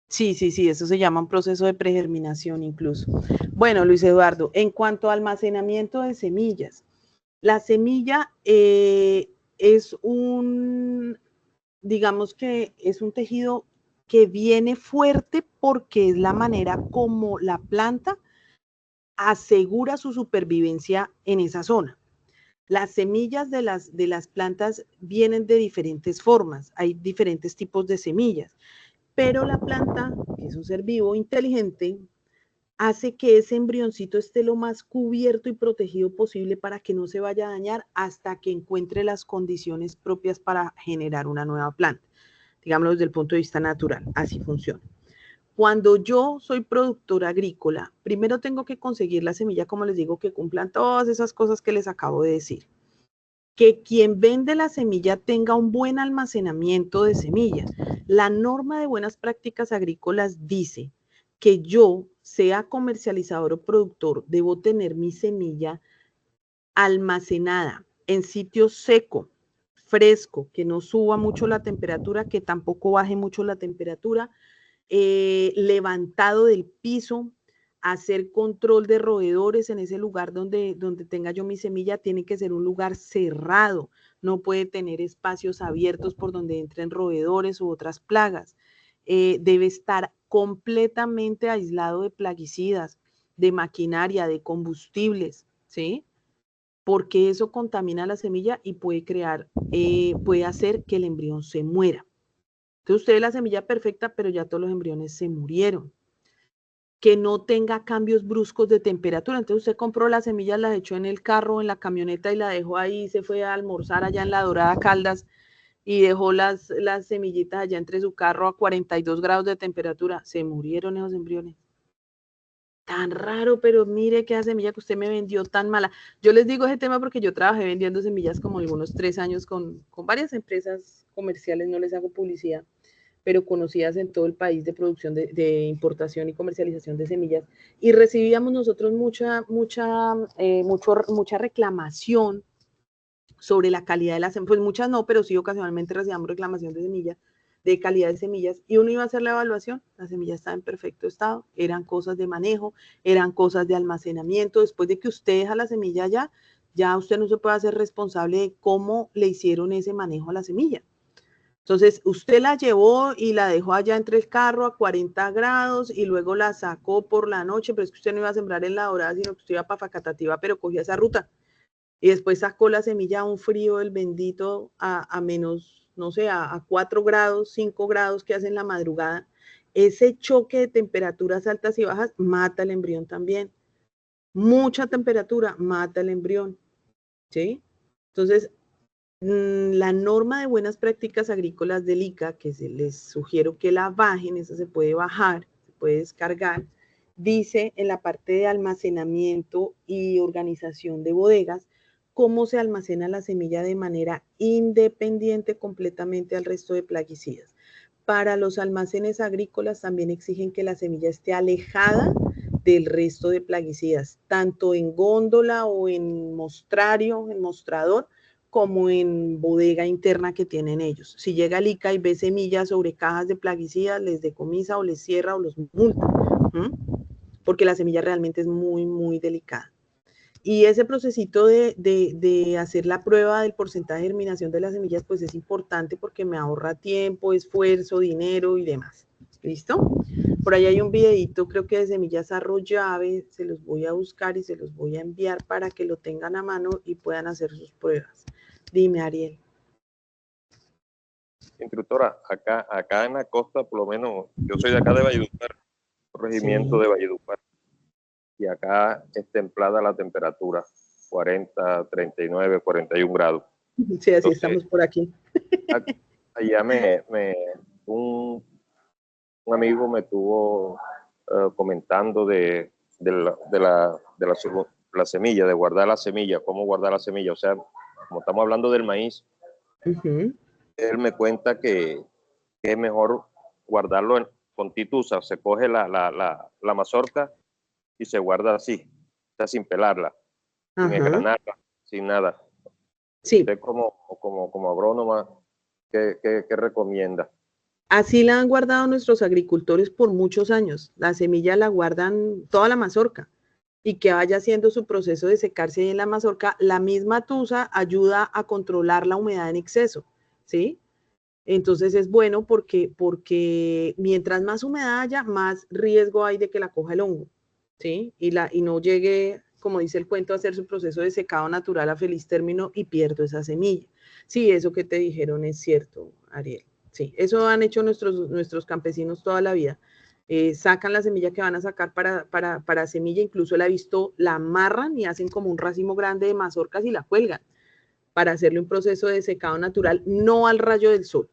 Sí, eso se llama un proceso de pregerminación incluso. Bueno, Luis Eduardo, en cuanto a almacenamiento de semillas, la semilla es digamos que es un tejido que viene fuerte porque es la manera como la planta asegura su supervivencia en esa zona. Las semillas de las plantas vienen de diferentes formas, hay diferentes tipos de semillas, pero la planta, que es un ser vivo inteligente, hace que ese embrioncito esté lo más cubierto y protegido posible para que no se vaya a dañar hasta que encuentre las condiciones propias para generar una nueva planta. Digámoslo desde el punto de vista natural, así funciona. Cuando yo soy productora agrícola, primero tengo que conseguir la semilla, como les digo, que cumplan todas esas cosas que les acabo de decir. Que quien vende la semilla tenga un buen almacenamiento de semillas. La norma de buenas prácticas agrícolas dice que yo, sea comercializador o productor, debo tener mi semilla almacenada en sitio seco, fresco, que no suba mucho la temperatura, que tampoco baje mucho la temperatura, levantado del piso, hacer control de roedores en ese lugar donde tenga yo mi semilla. Tiene que ser un lugar cerrado, no puede tener espacios abiertos por donde entren roedores u otras plagas. Debe estar completamente aislado de plaguicidas, de maquinaria, de combustibles, ¿sí? Porque eso contamina la semilla y puede hacer que el embrión se muera. Entonces usted ve la semilla perfecta, pero ya todos los embriones se murieron. Que no tenga cambios bruscos de temperatura. Entonces usted compró las semillas, las echó en el carro, en la camioneta y la dejó ahí, se fue a almorzar allá en la Dorada Caldas y dejó las semillitas allá entre su carro a 42 grados de temperatura. Se murieron esos embriones. Tan raro, pero mire que esa semilla que usted me vendió tan mala. Yo les digo ese tema porque yo trabajé vendiendo semillas como algunos 3 años con varias empresas comerciales, no les hago publicidad, pero conocidas en todo el país de producción de importación y comercialización de semillas, y recibíamos nosotros mucha reclamación sobre la calidad de las semillas. Pues muchas no, pero sí ocasionalmente recibíamos reclamación de semillas, de calidad de semillas, y uno iba a hacer la evaluación, la semilla estaba en perfecto estado, eran cosas de manejo, eran cosas de almacenamiento. Después de que usted deja la semilla ya usted no se puede hacer responsable de cómo le hicieron ese manejo a la semilla. Entonces, usted la llevó y la dejó allá entre el carro a 40 grados y luego la sacó por la noche, pero es que usted no iba a sembrar en la Dorada, sino que usted iba para Facatativá, pero cogía esa ruta. Y después sacó la semilla a un frío del bendito a menos, no sé, a 4 grados, 5 grados que hace en la madrugada. Ese choque de temperaturas altas y bajas mata el embrión también. Mucha temperatura mata el embrión, ¿sí? Entonces, la norma de buenas prácticas agrícolas del ICA, que les sugiero que la bajen, esa se puede bajar, se puede descargar, dice en la parte de almacenamiento y organización de bodegas cómo se almacena la semilla de manera independiente completamente al resto de plaguicidas. Para los almacenes agrícolas también exigen que la semilla esté alejada del resto de plaguicidas, tanto en góndola o en mostrario, en mostrador, como en bodega interna que tienen ellos. Si llega el ICA y ve semillas sobre cajas de plaguicidas, les decomisa o les cierra o los multa, porque la semilla realmente es muy, muy delicada. Y ese procesito de hacer la prueba del porcentaje de germinación de las semillas, pues es importante porque me ahorra tiempo, esfuerzo, dinero y demás. ¿Listo? Por ahí hay un videito, creo que de semillas arrollave, se los voy a buscar y se los voy a enviar para que lo tengan a mano y puedan hacer sus pruebas. Dime, Ariel. Instructora, acá en la costa, por lo menos, yo soy de acá de Valledupar, regimiento de Valledupar, y acá es templada la temperatura, 40, 39, 41 grados. Sí, así entonces, estamos por aquí. Allá un amigo me estuvo comentando de la semilla, de guardar la semilla, cómo guardar la semilla. O sea, como estamos hablando del maíz, él me cuenta que es mejor guardarlo con titusa. Se coge la mazorca y se guarda así, o sea, sin pelarla, sin engranarla, sin nada. Sí. Usted como agrónoma, ¿qué recomienda? Así la han guardado nuestros agricultores por muchos años. La semilla la guardan toda la mazorca y que vaya haciendo su proceso de secarse ahí en la mazorca. La misma tusa ayuda a controlar la humedad en exceso, ¿sí? Entonces es bueno porque mientras más humedad haya, más riesgo hay de que la coja el hongo, ¿sí? Y no llegue como dice el cuento, hacer su proceso de secado natural a feliz término y pierdo esa semilla. Sí, eso que te dijeron es cierto, Ariel. Sí, eso han hecho nuestros campesinos toda la vida. Sacan la semilla que van a sacar para semilla, incluso la he visto, la amarran y hacen como un racimo grande de mazorcas y la cuelgan para hacerle un proceso de secado natural, no al rayo del sol,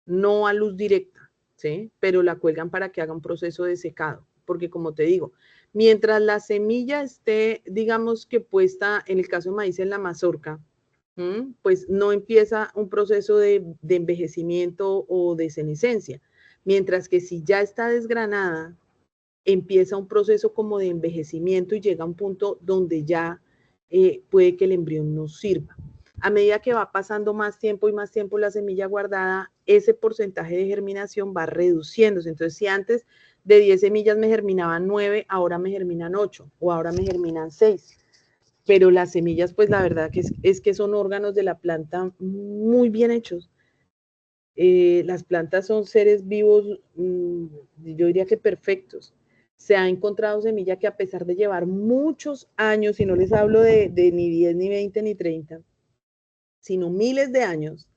no a luz directa, ¿sí? Pero la cuelgan para que haga un proceso de secado, porque como te digo, mientras la semilla esté, digamos que puesta, en el caso de maíz, en la mazorca, pues no empieza un proceso de envejecimiento o de senescencia, mientras que si ya está desgranada, empieza un proceso como de envejecimiento y llega a un punto donde ya puede que el embrión no sirva. A medida que va pasando más tiempo y más tiempo la semilla guardada, ese porcentaje de germinación va reduciéndose. Entonces, si antes de 10 semillas me germinaban 9, ahora me germinan 8 o ahora me germinan 6. Pero las semillas, pues la verdad que es que son órganos de la planta muy bien hechos. Las plantas son seres vivos, yo diría que perfectos. Se ha encontrado semilla que a pesar de llevar muchos años, y no les hablo de ni 10, ni 20, ni 30, sino miles de años,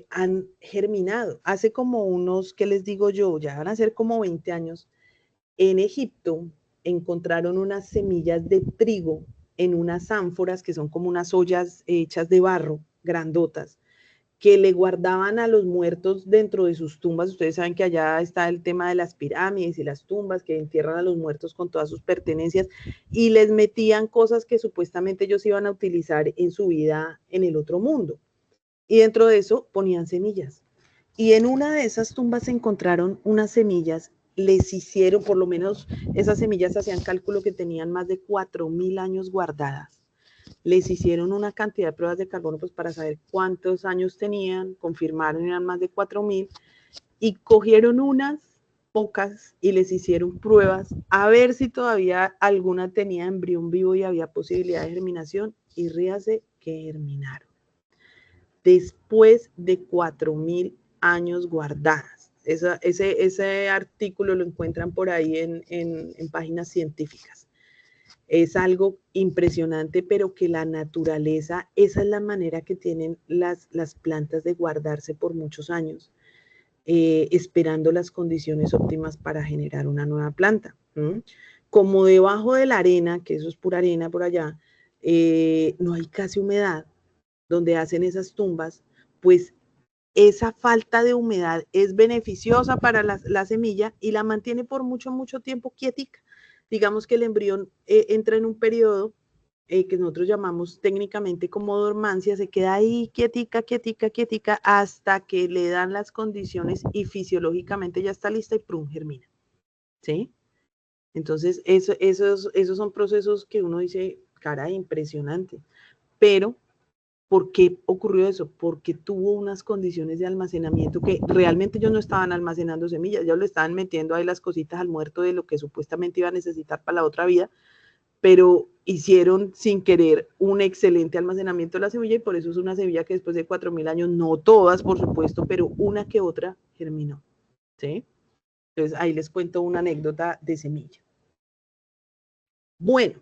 han germinado. Hace como unos, ¿qué les digo yo? Ya van a ser como 20 años. En Egipto encontraron unas semillas de trigo en unas ánforas que son como unas ollas hechas de barro, grandotas, que le guardaban a los muertos dentro de sus tumbas. Ustedes saben que allá está el tema de las pirámides y las tumbas, que entierran a los muertos con todas sus pertenencias y les metían cosas que supuestamente ellos iban a utilizar en su vida en el otro mundo. Y dentro de eso ponían semillas. Y en una de esas tumbas se encontraron unas semillas, les hicieron, por lo menos esas semillas hacían cálculo que tenían más de 4.000 años guardadas. Les hicieron una cantidad de pruebas de carbono pues para saber cuántos años tenían, confirmaron eran más de 4.000 y cogieron unas pocas y les hicieron pruebas a ver si todavía alguna tenía embrión vivo y había posibilidad de germinación y ríase que germinaron. Después de 4.000 años guardadas. Ese artículo lo encuentran por ahí en páginas científicas. Es algo impresionante, pero que la naturaleza, esa es la manera que tienen las plantas de guardarse por muchos años, esperando las condiciones óptimas para generar una nueva planta. Como debajo de la arena, que eso es pura arena por allá, no hay casi humedad, donde hacen esas tumbas, pues esa falta de humedad es beneficiosa para la semilla y la mantiene por mucho, mucho tiempo quietica. Digamos que el embrión entra en un periodo que nosotros llamamos técnicamente como dormancia, se queda ahí quietica, quietica, quietica, hasta que le dan las condiciones y fisiológicamente ya está lista y ¡prum! Germina. ¿Sí? Entonces, esos son procesos que uno dice, caray, impresionante. Pero ¿por qué ocurrió eso? Porque tuvo unas condiciones de almacenamiento que realmente ellos no estaban almacenando semillas, ellos le estaban metiendo ahí las cositas al muerto de lo que supuestamente iba a necesitar para la otra vida, pero hicieron sin querer un excelente almacenamiento de la semilla y por eso es una semilla que después de 4.000 años, no todas por supuesto, pero una que otra germinó. ¿Sí? Entonces ahí les cuento una anécdota de semilla. Bueno,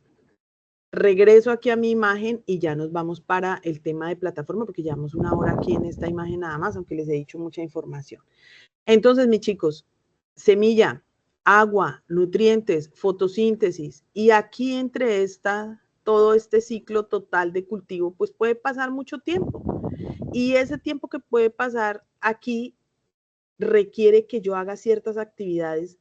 regreso aquí a mi imagen y ya nos vamos para el tema de plataforma porque llevamos una hora aquí en esta imagen nada más, aunque les he dicho mucha información. Entonces, mis chicos, semilla, agua, nutrientes, fotosíntesis y aquí entre todo este ciclo total de cultivo, pues puede pasar mucho tiempo. Y ese tiempo que puede pasar aquí requiere que yo haga ciertas actividades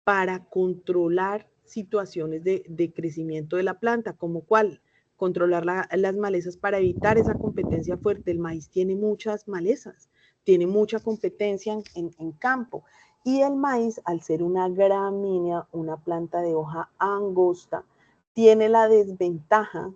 para controlar situaciones de crecimiento de la planta, como cuál, controlar las malezas para evitar esa competencia fuerte. El maíz tiene muchas malezas, tiene mucha competencia en campo. Y el maíz, al ser una gramínea, una planta de hoja angosta, tiene la desventaja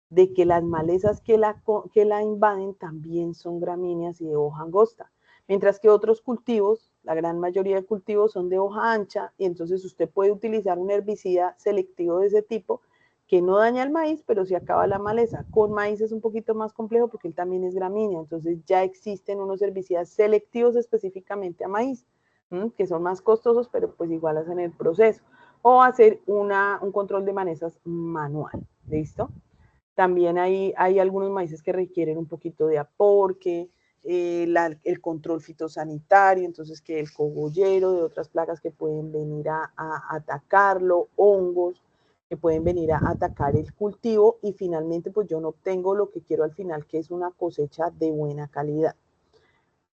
de que las malezas que la invaden también son gramíneas y de hoja angosta. Mientras que otros cultivos, la gran mayoría de cultivos son de hoja ancha y entonces usted puede utilizar un herbicida selectivo de ese tipo que no daña el maíz, pero sí acaba la maleza. Con maíz es un poquito más complejo porque él también es gramínea, entonces ya existen unos herbicidas selectivos específicamente a maíz, que son más costosos, pero pues igual hacen el proceso. o hacer un control de malezas manual, ¿listo? También hay algunos maíces que requieren un poquito de aporque, el control fitosanitario, entonces que el cogollero, de otras plagas que pueden venir a atacarlo, hongos que pueden venir a atacar el cultivo, y finalmente pues yo no obtengo lo que quiero al final, que es una cosecha de buena calidad.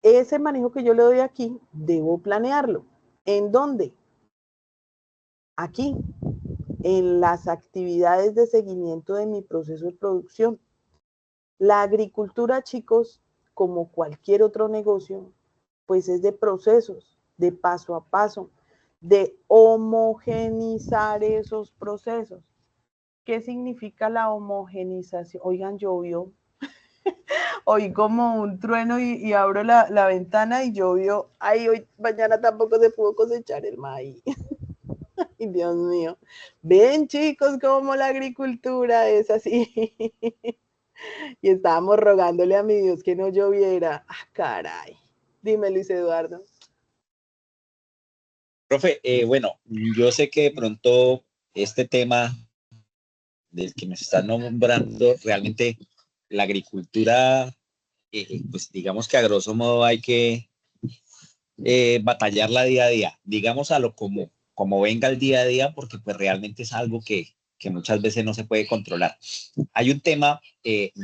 Ese manejo que yo le doy aquí, debo planearlo. ¿En dónde? Aquí, en las actividades de seguimiento de mi proceso de producción. La agricultura, chicos, como cualquier otro negocio, pues es de procesos, de paso a paso, de homogenizar esos procesos. ¿Qué significa la homogenización? Oigan, llovió. Oí como un trueno y abro la ventana y llovió. Ay, hoy, mañana tampoco se pudo cosechar el maíz. Ay, Dios mío. Ven, chicos, cómo la agricultura es así. Y estábamos rogándole a mi Dios que no lloviera. Ah, caray. Dime, Luis Eduardo. Profe, bueno, yo sé que de pronto este tema del que nos están nombrando, realmente la agricultura, pues digamos que a grosso modo hay que batallarla día a día, digamos a lo como venga el día a día, porque pues realmente es algo que muchas veces no se puede controlar. Hay un tema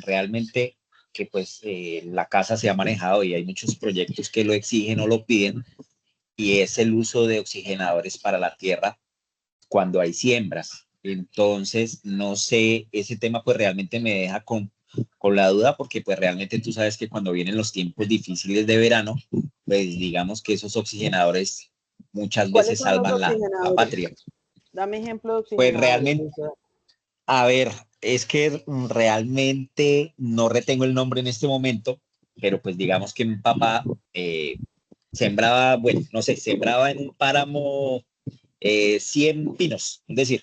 realmente que pues la casa se ha manejado y hay muchos proyectos que lo exigen o lo piden, y es el uso de oxigenadores para la tierra cuando hay siembras. Entonces, no sé, ese tema pues realmente me deja con la duda, porque pues realmente tú sabes que cuando vienen los tiempos difíciles de verano, pues digamos que esos oxigenadores muchas ¿Cuáles veces son los salvan la oxigenadores? patria. Dame ejemplo de Pues oxigenadores. realmente, a ver, es que realmente no retengo el nombre en este momento, pero pues digamos que mi papá sembraba, bueno, no sé, sembraba en un páramo 100 pinos, es decir,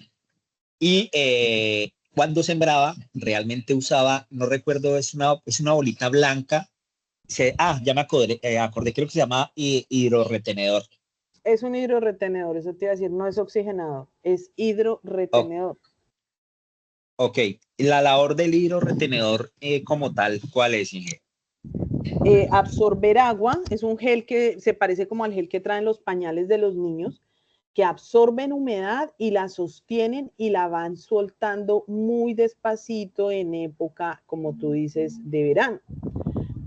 y cuando sembraba, realmente usaba, no recuerdo, es una bolita blanca. Ya me acordé, creo que se llama hidroretenedor. Es un hidroretenedor, eso te iba a decir, no es oxigenador, es Oh, hidroretenedor. ok, la labor del hidroretenedor como tal, ¿cuál es, Inge? Absorber agua, es un gel que se parece como al gel que traen los pañales de los niños, que absorben humedad y la sostienen y la van soltando muy despacito en época, como tú dices, de verano.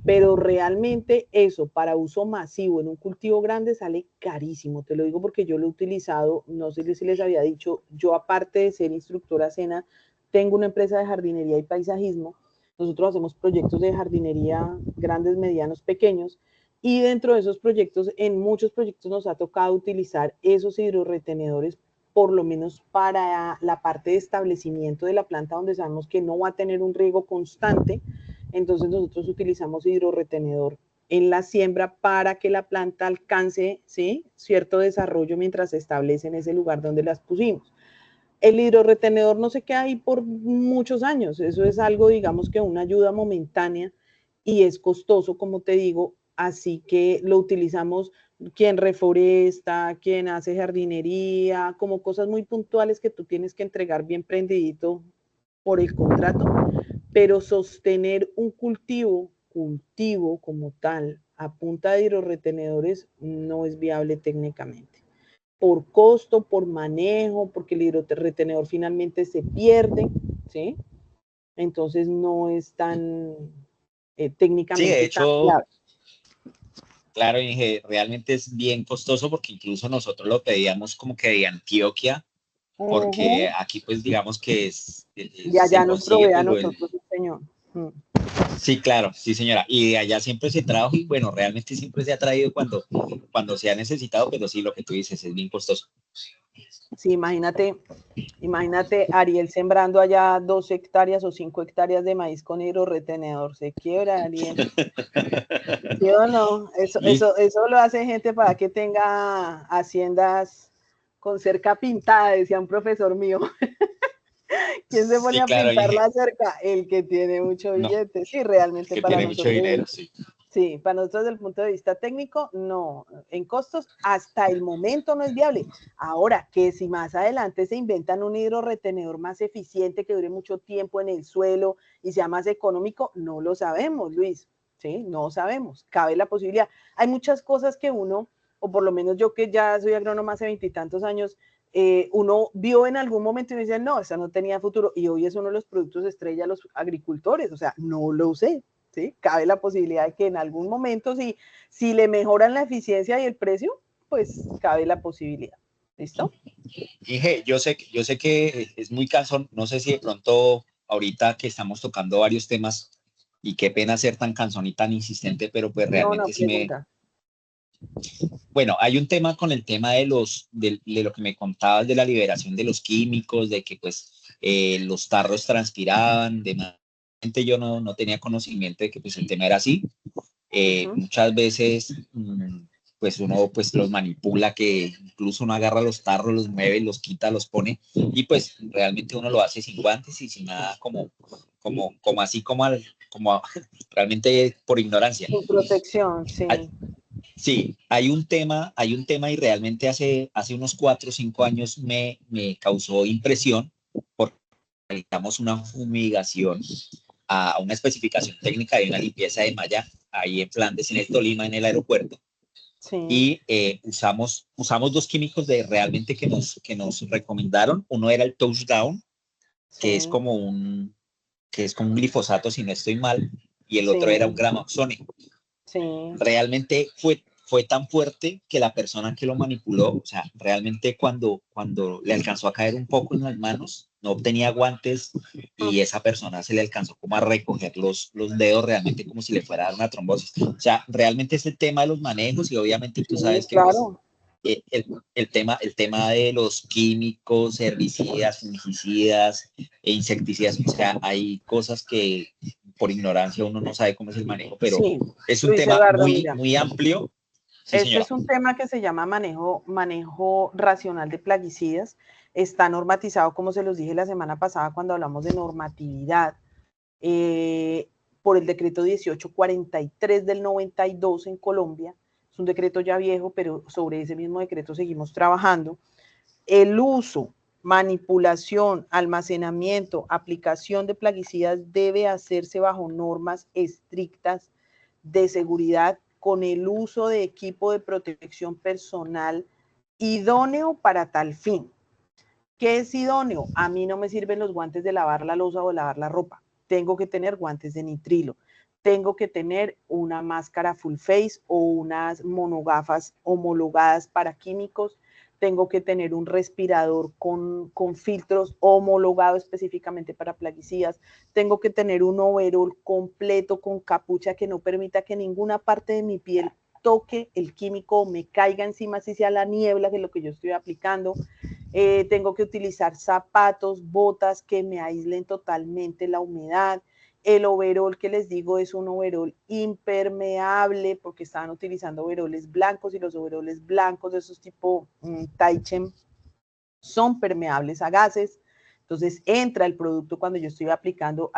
Pero realmente eso para uso masivo en un cultivo grande sale carísimo. Te lo digo porque yo lo he utilizado, no sé si les había dicho, yo aparte de ser instructora SENA, tengo una empresa de jardinería y paisajismo. Nosotros hacemos proyectos de jardinería grandes, medianos, pequeños, y dentro de esos proyectos, en muchos proyectos nos ha tocado utilizar esos hidroretenedores, por lo menos para la parte de establecimiento de la planta, donde sabemos que no va a tener un riego constante. Entonces nosotros utilizamos hidroretenedor en la siembra para que la planta alcance, ¿sí?, cierto desarrollo mientras se establece en ese lugar donde las pusimos. El hidroretenedor no se queda ahí por muchos años, eso es algo, digamos, que una ayuda momentánea y es costoso, como te digo, así que lo utilizamos quien reforesta, quien hace jardinería, como cosas muy puntuales que tú tienes que entregar bien prendidito por el contrato, pero sostener un cultivo como tal, a punta de hidroretenedores, no es viable técnicamente. Por costo, por manejo, porque el hidroretenedor finalmente se pierde, ¿sí? Entonces no es tan Sí, de técnicamente tan hecho, viable. claro, Inge, realmente es bien costoso, porque incluso nosotros lo pedíamos como que de Antioquia, porque aquí pues digamos que Y se allá nos consigue provee a pues nosotros el Señor. sí, claro, sí, señora. Y de allá siempre se trajo, y bueno, realmente siempre se ha traído cuando se ha necesitado, pero sí, lo que tú dices es bien costoso. Sí, imagínate Ariel sembrando allá 2 hectáreas o 5 hectáreas de maíz con hidroretenedor. Se quiebra, Ariel. ¿Sí o no? Sí, Eso lo hace gente para que tenga haciendas con cerca pintada, decía un profesor mío. ¿Quién se pone sí, a claro, pintar Inge. la cerca? El que tiene mucho No, billete. Sí, realmente que para tiene mucho nosotros dinero, sí. Sí, para nosotros desde el punto de vista técnico, no. En costos, hasta el momento no es viable. Ahora, que si más adelante se inventan un hidroretenedor más eficiente, que dure mucho tiempo en el suelo y sea más económico, no lo sabemos, Luis. Sí, no sabemos. Cabe la posibilidad. Hay muchas cosas que uno, o por lo menos yo que ya soy agrónomo hace 20 y tantos años, uno vio en algún momento y me decía, no, esa no tenía futuro. Y hoy es uno de los productos estrella de los agricultores. O sea, no lo sé. ¿Sí? Cabe la posibilidad de que en algún momento, si le mejoran la eficiencia y el precio, pues cabe la posibilidad. ¿Listo? Dije, yo sé que es muy cansón, no sé si de pronto ahorita que estamos tocando varios temas y qué pena ser tan cansón y tan insistente, pero pues No, realmente sí me... pregunta. Bueno, hay un tema con el tema de lo que me contabas de la liberación de los químicos, de que pues los tarros transpiraban, demás. Yo no tenía conocimiento de que pues el tema era así. Muchas veces pues uno pues los manipula, que incluso uno agarra los tarros, los mueve, los quita, los pone y pues realmente uno lo hace sin guantes y sin nada como así como realmente por ignorancia. Sin protección, sí. Sí, hay un tema y realmente hace unos 4 o 5 años me causó impresión porque realizamos una fumigación a una especificación técnica de una limpieza de malla ahí en Flandes, en el Tolima, en el aeropuerto. Sí. Y usamos 2 químicos realmente que nos recomendaron. Uno era el Touchdown, Sí. que es como un glifosato, si no estoy mal, y el otro era un Gramaxone. Sí. Realmente fue tan fuerte que la persona que lo manipuló, o sea, realmente cuando le alcanzó a caer un poco en las manos, no tenía guantes y esa persona se le alcanzó como a recoger los dedos realmente como si le fuera a dar una trombosis. O sea, realmente es el tema de los manejos y obviamente tú sabes que claro. pues, el tema de los químicos, herbicidas, fungicidas e insecticidas, o sea, hay cosas que por ignorancia uno no sabe cómo es el manejo, pero Sí. es un Luis tema Eduardo, muy, mira, muy amplio. Sí, este señora. es un tema que se llama manejo racional de plaguicidas. Está normatizado, como se los dije la semana pasada cuando hablamos de normatividad, por el decreto 1843 del 92 en Colombia. Es un decreto ya viejo, pero sobre ese mismo decreto seguimos trabajando. El uso, manipulación, almacenamiento, aplicación de plaguicidas debe hacerse bajo normas estrictas de seguridad con el uso de equipo de protección personal idóneo para tal fin. ¿Qué es idóneo? A mí no me sirven los guantes de lavar la loza o lavar la ropa. Tengo que tener guantes de nitrilo. Tengo que tener una máscara full face o unas monogafas homologadas para químicos. Tengo que tener un respirador con filtros homologado específicamente para plaguicidas. Tengo que tener un overol completo con capucha que no permita que ninguna parte de mi piel toque el químico o me caiga encima, si sea la niebla que es lo que yo estoy aplicando. Tengo que utilizar zapatos, botas que me aíslen totalmente la humedad. El overol que les digo es un overol impermeable porque estaban utilizando overoles blancos y los overoles blancos de esos tipo Taichem son permeables a gases. Entonces entra el producto cuando yo estoy aplicando,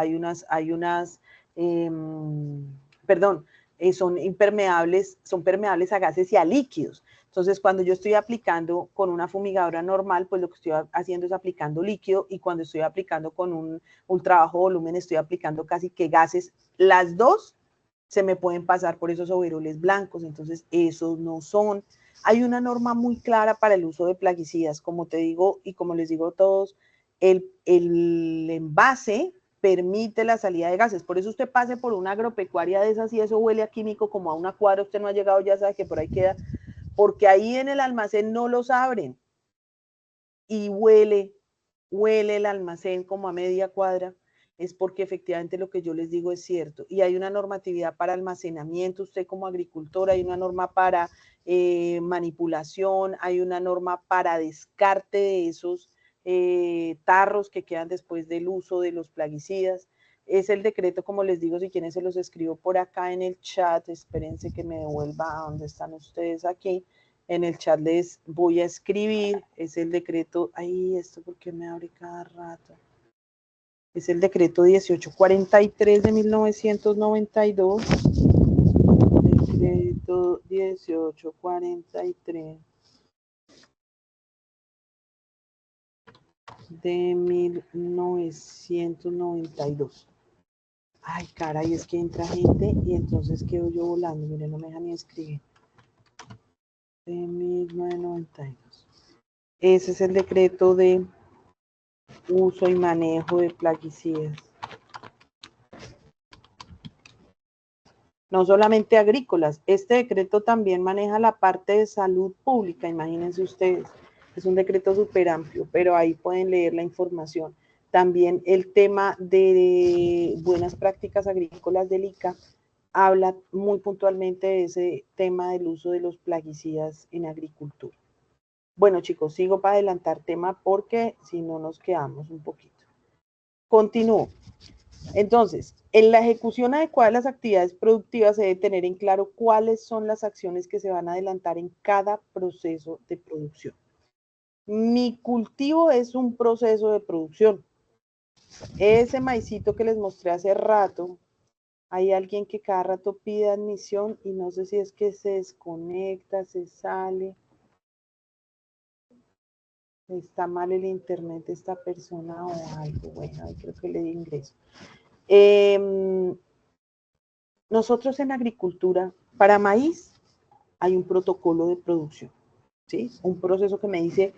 son permeables a gases y a líquidos. Entonces, cuando yo estoy aplicando con una fumigadora normal, pues lo que estoy haciendo es aplicando líquido, y cuando estoy aplicando con un ultra bajo volumen, estoy aplicando casi que gases. Las dos se me pueden pasar por esos overoles blancos, entonces esos no son. Hay una norma muy clara para el uso de plaguicidas, como te digo y como les digo a todos, el envase permite la salida de gases. Por eso usted pase por una agropecuaria de esas y eso huele a químico como a una cuadra, usted no ha llegado, ya sabe que por ahí queda, porque ahí en el almacén no los abren y huele el almacén como a media cuadra, es porque efectivamente lo que yo les digo es cierto. Y hay una normatividad para almacenamiento, usted como agricultor, hay una norma para manipulación, hay una norma para descarte de esos tarros que quedan después del uso de los plaguicidas. Es el decreto, como les digo, si quieren se los escribo por acá en el chat, espérense que me devuelva a donde están ustedes aquí. En el chat les voy a escribir, es el decreto, ay, esto porque me abre cada rato. Es el decreto 1843 de 1992. decreto 1843 de 1992. Ay, caray, es que entra gente y entonces quedo yo volando. Miren, no me deja ni escribir. De 1992. Ese es el decreto de uso y manejo de plaguicidas. No solamente agrícolas, este decreto también maneja la parte de salud pública, imagínense ustedes. Es un decreto súper amplio, pero ahí pueden leer la información. También el tema de buenas prácticas agrícolas del ICA habla muy puntualmente de ese tema del uso de los plaguicidas en agricultura. Bueno, chicos, sigo para adelantar tema porque si no nos quedamos un poquito. Continúo. Entonces, en la ejecución adecuada de las actividades productivas se debe tener en claro cuáles son las acciones que se van a adelantar en cada proceso de producción. Mi cultivo es un proceso de producción. Ese maicito que les mostré hace rato, hay alguien que cada rato pide admisión y no sé si es que se desconecta, se sale. Está mal el internet de esta persona o algo. Bueno, creo que le di ingreso. Nosotros en agricultura, para maíz, hay un protocolo de producción, ¿sí? Un proceso que me dice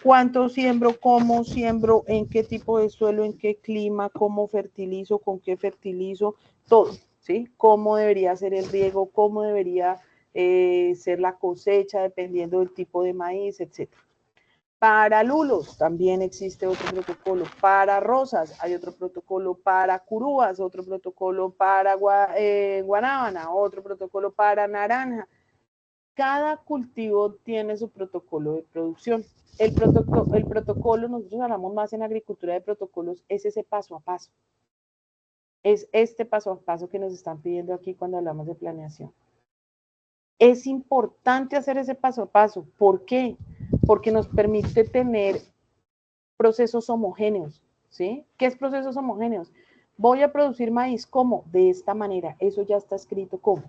cuánto siembro, cómo siembro, en qué tipo de suelo, en qué clima, cómo fertilizo, con qué fertilizo, todo, ¿sí? Cómo debería ser el riego, cómo debería ser la cosecha, dependiendo del tipo de maíz, etc. Para lulos también existe otro protocolo, para rosas hay otro protocolo, para curúas otro protocolo, para guanábana otro protocolo, para naranja. Cada cultivo tiene su protocolo de producción. El protocolo, nosotros hablamos más en agricultura de protocolos, es ese paso a paso. Es este paso a paso que nos están pidiendo aquí cuando hablamos de planeación. Es importante hacer ese paso a paso. ¿Por qué? Porque nos permite tener procesos homogéneos, ¿sí? ¿Qué es procesos homogéneos? Voy a producir maíz, ¿cómo? De esta manera, eso ya está escrito ¿cómo?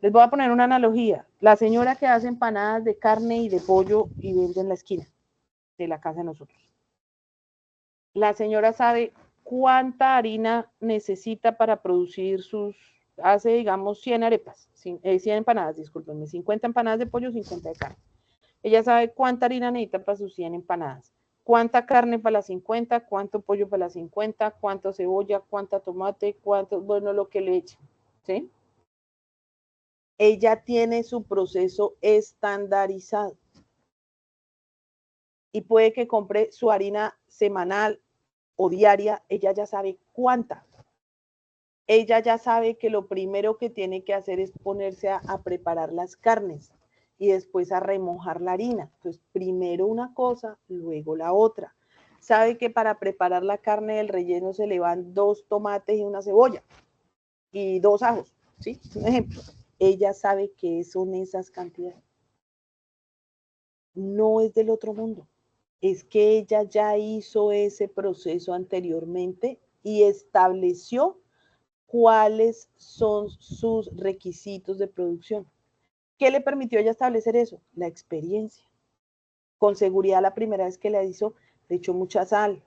Les voy a poner una analogía. La señora que hace empanadas de carne y de pollo y vende en la esquina de la casa de nosotros. La señora sabe cuánta harina necesita para producir hace digamos 100 arepas, 100 empanadas, discúlpenme, 50 empanadas de pollo, 50 de carne. Ella sabe cuánta harina necesita para sus 100 empanadas, cuánta carne para las 50, cuánto pollo para las 50, cuánta cebolla, cuánta tomate, cuánto, bueno, lo que le eche, ¿sí? Ella tiene su proceso estandarizado y puede que compre su harina semanal o diaria, ella ya sabe cuánta. Ella ya sabe que lo primero que tiene que hacer es ponerse a preparar las carnes y después a remojar la harina. Entonces, primero una cosa, luego la otra. Sabe que para preparar la carne del relleno se le van 2 tomates y una cebolla y 2 ajos, ¿sí? Un ejemplo. Ella sabe que son esas cantidades. No es del otro mundo. Es que ella ya hizo ese proceso anteriormente y estableció cuáles son sus requisitos de producción. ¿Qué le permitió ella establecer eso? La experiencia. Con seguridad la primera vez que la hizo, le echó mucha sal,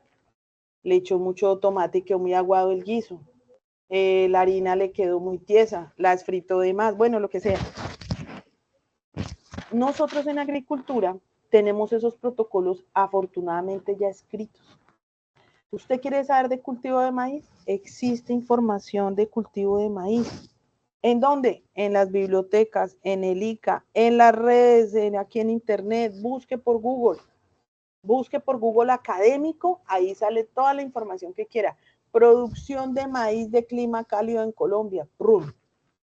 le echó mucho tomate y quedó muy aguado el guiso. La harina le quedó muy tiesa, la esfritó de más, bueno, lo que sea. Nosotros en agricultura tenemos esos protocolos afortunadamente ya escritos. ¿Usted quiere saber de cultivo de maíz? Existe información de cultivo de maíz. ¿En dónde? En las bibliotecas, en el ICA, en las redes, aquí en internet. Busque por Google académico, ahí sale toda la información que quiera. Producción de maíz de clima cálido en Colombia, ¡prum!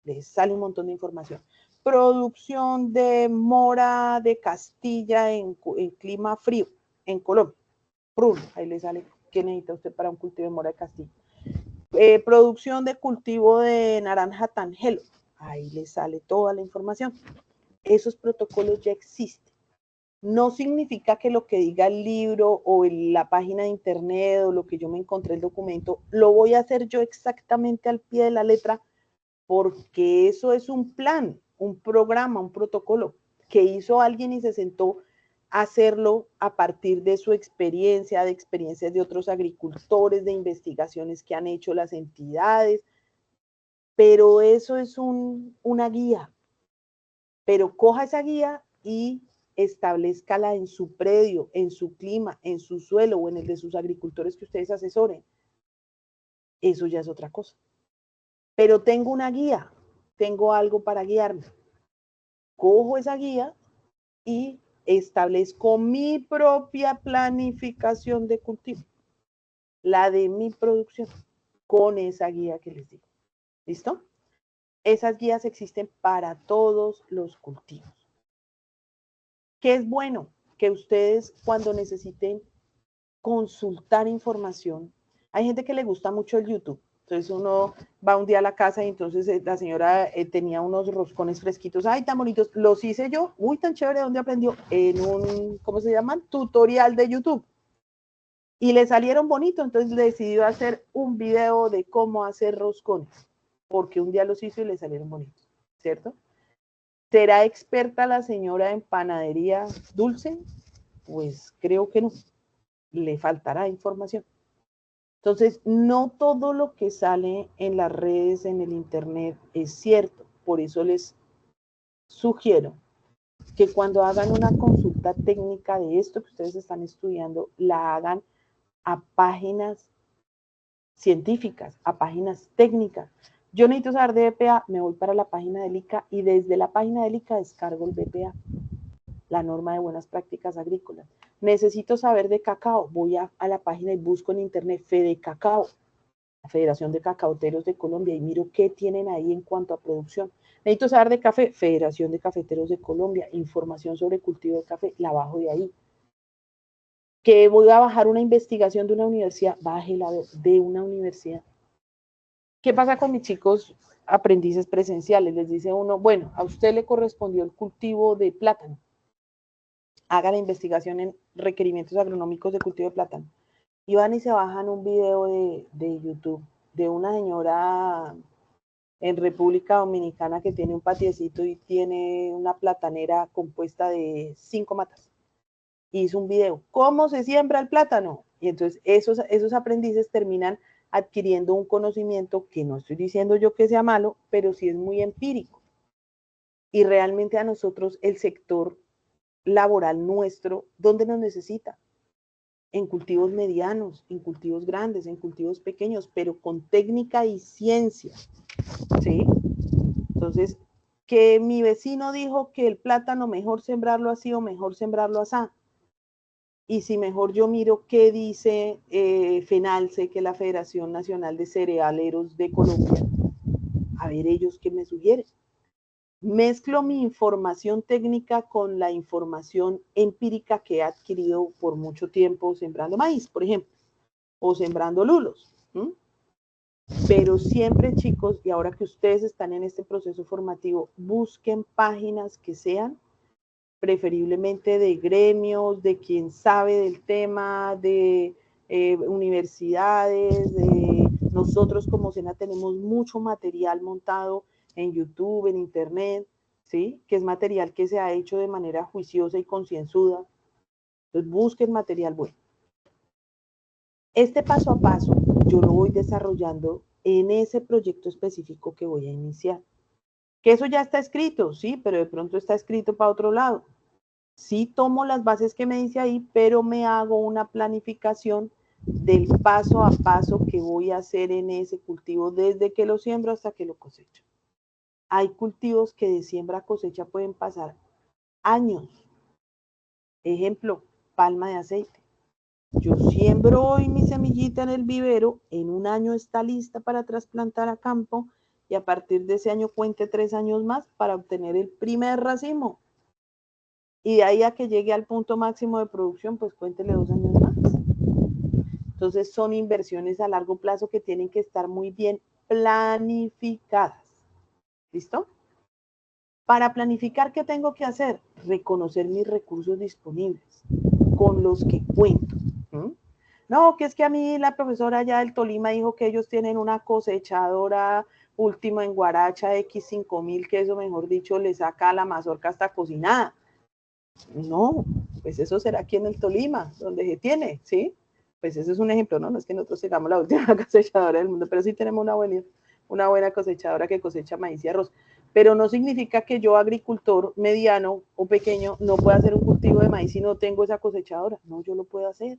Les sale un montón de información. Producción de mora de Castilla en clima frío en Colombia, ¡prum! Ahí le sale qué necesita usted para un cultivo de mora de Castilla. Producción de cultivo de naranja tangelo, ahí le sale toda la información. Esos protocolos ya existen. No significa que lo que diga el libro o la página de internet o lo que yo me encontré el documento, lo voy a hacer yo exactamente al pie de la letra, porque eso es un plan. un programa, un protocolo que hizo alguien y se sentó a hacerlo a partir de su experiencia, de experiencias de otros agricultores, de investigaciones que han hecho las entidades, pero eso es una guía. Pero coja esa guía y establezcala en su predio, en su clima, en su suelo o en el de sus agricultores que ustedes asesoren. Eso ya es otra cosa. Pero tengo una guía, tengo algo para guiarme. Cojo esa guía y establezco mi propia planificación de cultivo, la de mi producción, con esa guía que les digo. ¿Listo? Esas guías existen para todos los cultivos. ¿Qué es bueno? Que ustedes cuando necesiten consultar información, hay gente que le gusta mucho el YouTube, entonces uno va un día a la casa y entonces la señora tenía unos roscones fresquitos, ay, tan bonitos, los hice yo, uy, tan chévere, ¿dónde aprendió? En un, ¿cómo se llaman? Tutorial de YouTube. Y le salieron bonitos, entonces le decidió hacer un video de cómo hacer roscones, porque un día los hizo y le salieron bonitos, ¿cierto? ¿Será experta la señora en panadería dulce? Pues creo que no, le faltará información. Entonces, no todo lo que sale en las redes, en el internet, es cierto. Por eso les sugiero que cuando hagan una consulta técnica de esto que ustedes están estudiando, la hagan a páginas científicas, a páginas técnicas. Yo necesito saber de BPA, me voy para la página del ICA y desde la página del ICA descargo el BPA, la norma de buenas prácticas agrícolas. Necesito saber de cacao, voy a la página y busco en internet Fede Cacao, la Federación de Cacaoteros de Colombia, y miro qué tienen ahí en cuanto a producción. Necesito saber de café, Federación de Cafeteros de Colombia, información sobre cultivo de café, la bajo de ahí. Que voy a bajar una investigación de una universidad, bájela de una universidad. ¿Qué pasa con mis chicos aprendices presenciales? Les dice uno, bueno, a usted le correspondió el cultivo de plátano. Haga la investigación en requerimientos agronómicos de cultivo de plátano. Y van y se bajan un video de YouTube de una señora en República Dominicana que tiene un patiecito y tiene una platanera compuesta de 5 matas. Hizo un video, ¿cómo se siembra el plátano? Y entonces esos aprendices terminan adquiriendo un conocimiento que no estoy diciendo yo que sea malo, pero sí es muy empírico. Y realmente a nosotros el sector laboral nuestro, ¿dónde nos necesita? En cultivos medianos, en cultivos grandes, en cultivos pequeños, pero con técnica y ciencia, ¿sí? Entonces, que mi vecino dijo que el plátano mejor sembrarlo así o mejor sembrarlo así. Y si mejor yo miro qué dice FENALCE, que es la Federación Nacional de Cerealeros de Colombia, a ver ellos qué me sugieren. Mezclo mi información técnica con la información empírica que he adquirido por mucho tiempo sembrando maíz, por ejemplo, o sembrando lulos. Pero siempre, chicos, y ahora que ustedes están en este proceso formativo, busquen páginas que sean preferiblemente de gremios, de quien sabe del tema, de universidades, nosotros como SENA tenemos mucho material montado en YouTube, en internet, ¿sí? Que es material que se ha hecho de manera juiciosa y concienzuda. Entonces busquen material bueno. Este paso a paso yo lo voy desarrollando en ese proyecto específico que voy a iniciar. Que eso ya está escrito, sí, pero de pronto está escrito para otro lado. Sí tomo las bases que me dice ahí, pero me hago una planificación del paso a paso que voy a hacer en ese cultivo desde que lo siembro hasta que lo cosecho. Hay cultivos que de siembra a cosecha pueden pasar años. Ejemplo, palma de aceite. Yo siembro hoy mi semillita en el vivero, en un año está lista para trasplantar a campo y a partir de ese año cuente 3 años más para obtener el primer racimo. Y de ahí a que llegue al punto máximo de producción, pues cuéntele 2 años más. Entonces son inversiones a largo plazo que tienen que estar muy bien planificadas. ¿Listo? Para planificar, ¿qué tengo que hacer? Reconocer mis recursos disponibles con los que cuento. No, que es que a mí la profesora allá del Tolima dijo que ellos tienen una cosechadora último en Guaracha X5000, que eso, mejor dicho, le saca a la mazorca hasta cocinada. No, pues eso será aquí en el Tolima, donde se tiene, ¿sí? Pues ese es un ejemplo, ¿no? No es que nosotros tengamos la última cosechadora del mundo, pero sí tenemos una buena cosechadora que cosecha maíz y arroz. Pero no significa que yo, agricultor mediano o pequeño, no pueda hacer un cultivo de maíz si no tengo esa cosechadora. No, yo lo puedo hacer,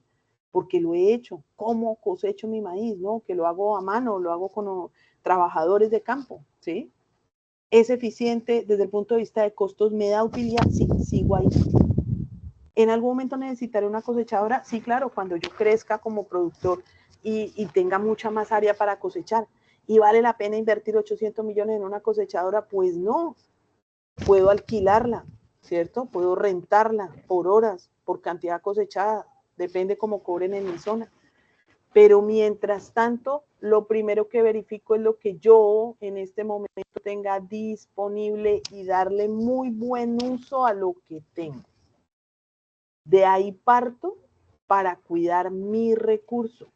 porque lo he hecho. ¿Cómo cosecho mi maíz? No, que lo hago a mano, lo hago con trabajadores de campo, ¿sí? ¿Es eficiente desde el punto de vista de costos? ¿Me da utilidad? Sí, sigo ahí. ¿En algún momento necesitaré una cosechadora? Sí, claro, cuando yo crezca como productor y tenga mucha más área para cosechar. ¿Y vale la pena invertir 800 millones en una cosechadora? Pues no. Puedo alquilarla, ¿cierto? Puedo rentarla por horas, por cantidad cosechada. Depende cómo cobren en mi zona. Pero mientras tanto, lo primero que verifico es lo que yo en este momento tenga disponible y darle muy buen uso a lo que tengo. De ahí parto para cuidar mi recurso,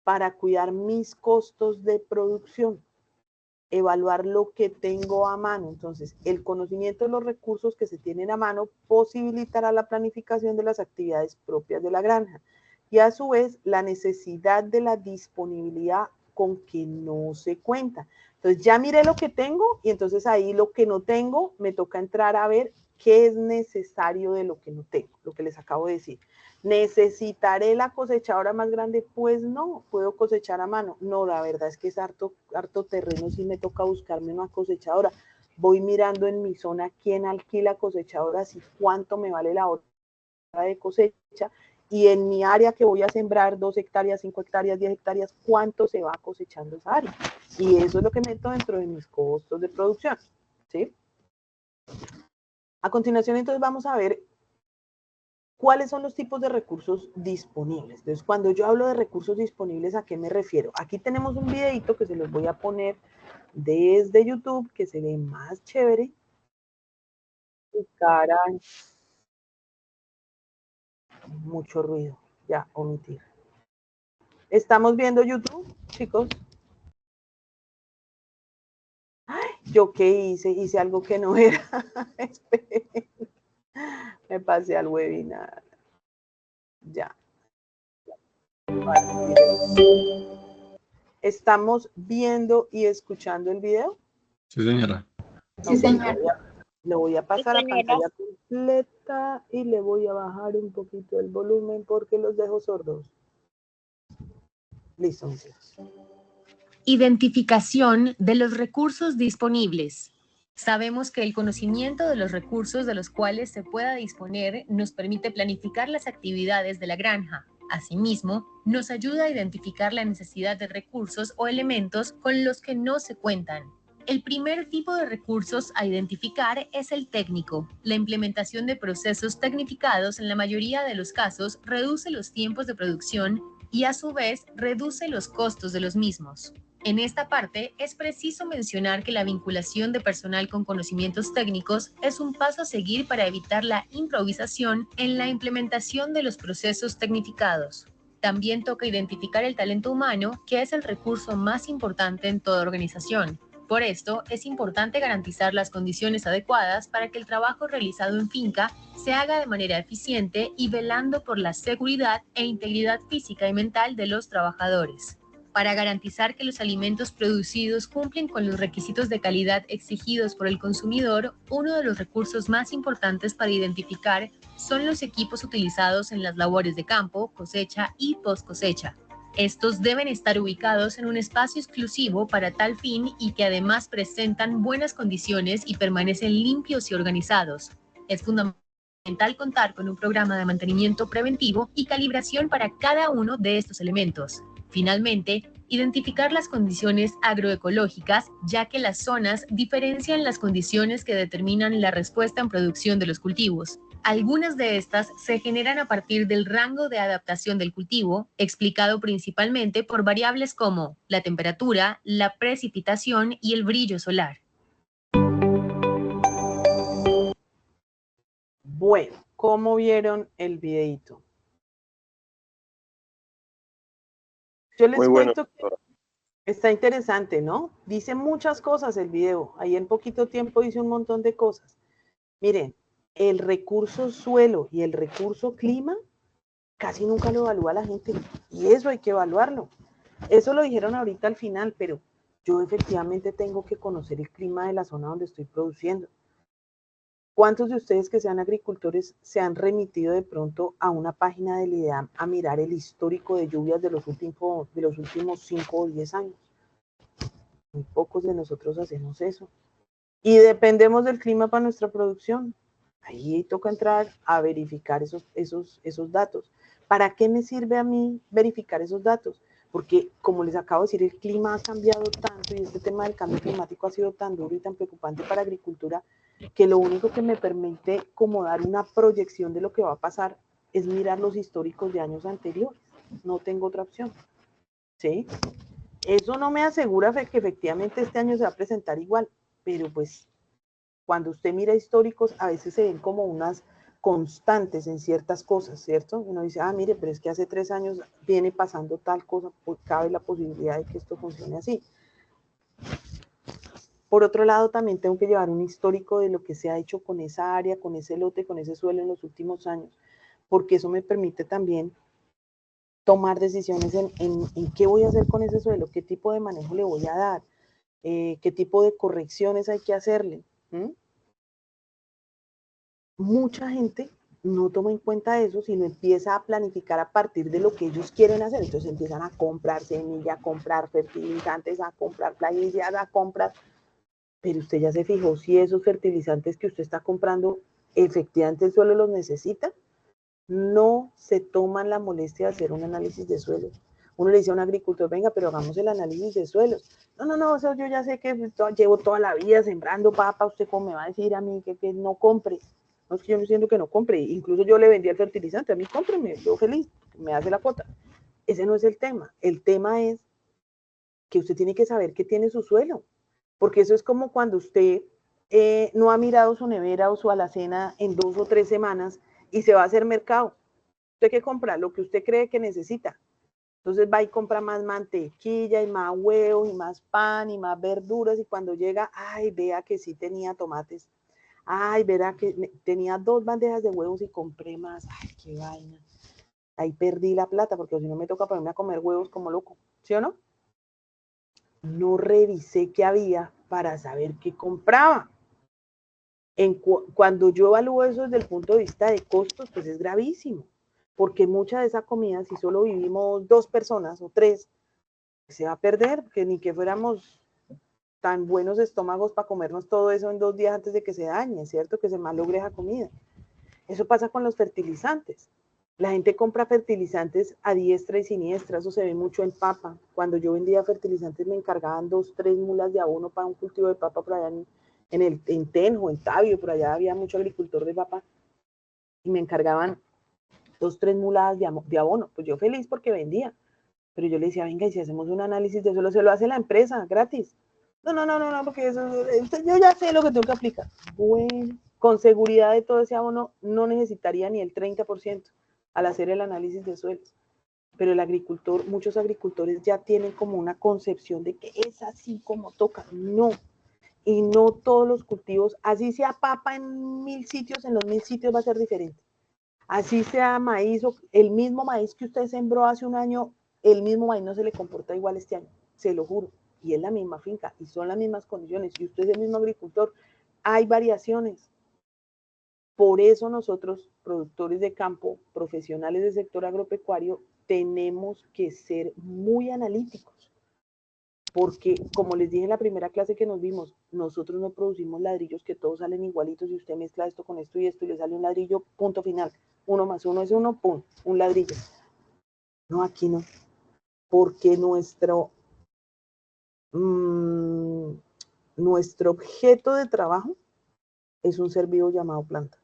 para cuidar mis costos de producción, evaluar lo que tengo a mano. Entonces, el conocimiento de los recursos que se tienen a mano posibilitará la planificación de las actividades propias de la granja y a su vez la necesidad de la disponibilidad con que no se cuenta. Entonces, ya miré lo que tengo y entonces ahí lo que no tengo me toca entrar a ver qué es necesario de lo que no tengo, lo que les acabo de decir. ¿Necesitaré la cosechadora más grande? Pues no, puedo cosechar a mano. No, la verdad es que es harto terreno, si me toca buscarme una cosechadora. Voy mirando en mi zona quién alquila cosechadoras y cuánto me vale la hora de cosecha. Y en mi área que voy a sembrar, 2 hectáreas, 5 hectáreas, 10 hectáreas, cuánto se va cosechando esa área. Y eso es lo que meto dentro de mis costos de producción, ¿sí? A continuación, entonces, vamos a ver ¿cuáles son los tipos de recursos disponibles? Entonces, cuando yo hablo de recursos disponibles, ¿a qué me refiero? Aquí tenemos un videito que se los voy a poner desde YouTube, que se ve más chévere. Caray, mucho ruido. Ya, omitir. ¿Estamos viendo YouTube, chicos? Ay, ¿yo qué hice? Hice algo que no era. Me pasé al webinar. Ya. ¿Estamos viendo y escuchando el video? Sí, señora. Sí, señor. Le voy a pasar a pantalla completa y le voy a bajar un poquito el volumen porque los dejo sordos. Listo, mis hijos. Identificación de los recursos disponibles. Sabemos que el conocimiento de los recursos de los cuales se pueda disponer nos permite planificar las actividades de la granja. Asimismo, nos ayuda a identificar la necesidad de recursos o elementos con los que no se cuentan. El primer tipo de recursos a identificar es el técnico. La implementación de procesos tecnificados en la mayoría de los casos reduce los tiempos de producción y a su vez reduce los costos de los mismos. En esta parte, es preciso mencionar que la vinculación de personal con conocimientos técnicos es un paso a seguir para evitar la improvisación en la implementación de los procesos tecnificados. También toca identificar el talento humano, que es el recurso más importante en toda organización. Por esto, es importante garantizar las condiciones adecuadas para que el trabajo realizado en finca se haga de manera eficiente y velando por la seguridad e integridad física y mental de los trabajadores. Para garantizar que los alimentos producidos cumplen con los requisitos de calidad exigidos por el consumidor, uno de los recursos más importantes para identificar son los equipos utilizados en las labores de campo, cosecha y post cosecha. Estos deben estar ubicados en un espacio exclusivo para tal fin y que además presentan buenas condiciones y permanecen limpios y organizados. Es fundamental contar con un programa de mantenimiento preventivo y calibración para cada uno de estos elementos. Finalmente, identificar las condiciones agroecológicas, ya que las zonas diferencian las condiciones que determinan la respuesta en producción de los cultivos. Algunas de estas se generan a partir del rango de adaptación del cultivo, explicado principalmente por variables como la temperatura, la precipitación y el brillo solar. Bueno, ¿cómo vieron el videito? Yo les Muy bueno, cuento que doctora. Está interesante, ¿no? Dice muchas cosas el video. Ahí en poquito tiempo dice un montón de cosas. Miren, el recurso suelo y el recurso clima casi nunca lo evalúa la gente. Y eso hay que evaluarlo. Eso lo dijeron ahorita al final, pero yo efectivamente tengo que conocer el clima de la zona donde estoy produciendo. ¿Cuántos de ustedes que sean agricultores se han remitido de pronto a una página del IDEAM a mirar el histórico de lluvias de los últimos 5 o 10 años? Muy pocos de nosotros hacemos eso. Y dependemos del clima para nuestra producción. Ahí toca entrar a verificar esos datos. ¿Para qué me sirve a mí verificar esos datos? Porque, como les acabo de decir, el clima ha cambiado tanto y este tema del cambio climático ha sido tan duro y tan preocupante para la agricultura que lo único que me permite como dar una proyección de lo que va a pasar es mirar los históricos de años anteriores. No tengo otra opción. ¿Sí? Eso no me asegura que efectivamente este año se va a presentar igual, pero pues cuando usted mira históricos a veces se ven como unas constantes en ciertas cosas, ¿cierto? Uno dice, ah, mire, pero es que hace 3 años viene pasando tal cosa, pues cabe la posibilidad de que esto funcione así. Por otro lado, también tengo que llevar un histórico de lo que se ha hecho con esa área, con ese lote, con ese suelo en los últimos años, porque eso me permite también tomar decisiones en qué voy a hacer con ese suelo, qué tipo de manejo le voy a dar, qué tipo de correcciones hay que hacerle. Mucha gente no toma en cuenta eso, sino empieza a planificar a partir de lo que ellos quieren hacer. Entonces empiezan a comprar semilla, a comprar fertilizantes, a comprar plaguicidas, a comprar. Pero usted ya se fijó si esos fertilizantes que usted está comprando efectivamente el suelo los necesita. No se toman la molestia de hacer un análisis de suelo. Uno le dice a un agricultor, venga, pero hagamos el análisis de suelos. No, eso yo ya sé que llevo toda la vida sembrando papa, usted cómo me va a decir a mí que no compre. No es que yo no siento que no compre, incluso yo le vendía el fertilizante, a mí cómpreme, yo feliz, me hace la cuota. Ese no es el tema es que usted tiene que saber que tiene su suelo, porque eso es como cuando usted no ha mirado su nevera o su alacena en 2 o 3 semanas y se va a hacer mercado. ¿Usted qué compra? Lo que usted cree que necesita. Entonces va y compra más mantequilla y más huevos y más pan y más verduras y cuando llega, ay, vea que sí tenía tomates. Ay, verá que tenía 2 bandejas de huevos y compré más. Ay, qué vaina. Ahí perdí la plata porque si no me toca ponerme a comer huevos como loco. ¿Sí o no? No revisé qué había para saber qué compraba. Cuando yo evalúo eso desde el punto de vista de costos, pues es gravísimo, porque mucha de esa comida, si solo vivimos 2 personas o 3, se va a perder, que ni que fuéramos tan buenos estómagos para comernos todo eso en 2 días antes de que se dañe, ¿cierto? Que se malogre esa comida. Eso pasa con los fertilizantes. La gente compra fertilizantes a diestra y siniestra, eso se ve mucho en papa. Cuando yo vendía fertilizantes me encargaban 2, 3 mulas de abono para un cultivo de papa por allá en Tenjo, en Tabio, por allá había mucho agricultor de papa y me encargaban 2, 3 mulas de abono. Pues yo feliz porque vendía, pero yo le decía, venga, y si hacemos un análisis de eso, se lo hace la empresa, gratis. No, porque eso, yo ya sé lo que tengo que aplicar. Bueno, con seguridad de todo ese abono no necesitaría ni el 30% al hacer el análisis de suelos. Pero el agricultor, muchos agricultores ya tienen como una concepción de que es así como toca. No, y no todos los cultivos, así sea papa en 1000 sitios, en los 1000 sitios va a ser diferente. Así sea maíz, o el mismo maíz que usted sembró hace un año, el mismo maíz no se le comporta igual este año, se lo juro. Y es la misma finca, y son las mismas condiciones, y usted es el mismo agricultor. Hay variaciones. Por eso nosotros, productores de campo, profesionales del sector agropecuario, tenemos que ser muy analíticos. Porque, como les dije en la primera clase que nos vimos, nosotros no producimos ladrillos que todos salen igualitos y usted mezcla esto con esto y le sale un ladrillo, punto final. 1 más 1 es 1, pum, un ladrillo. No, aquí no. Porque nuestro objeto de trabajo es un ser vivo llamado planta,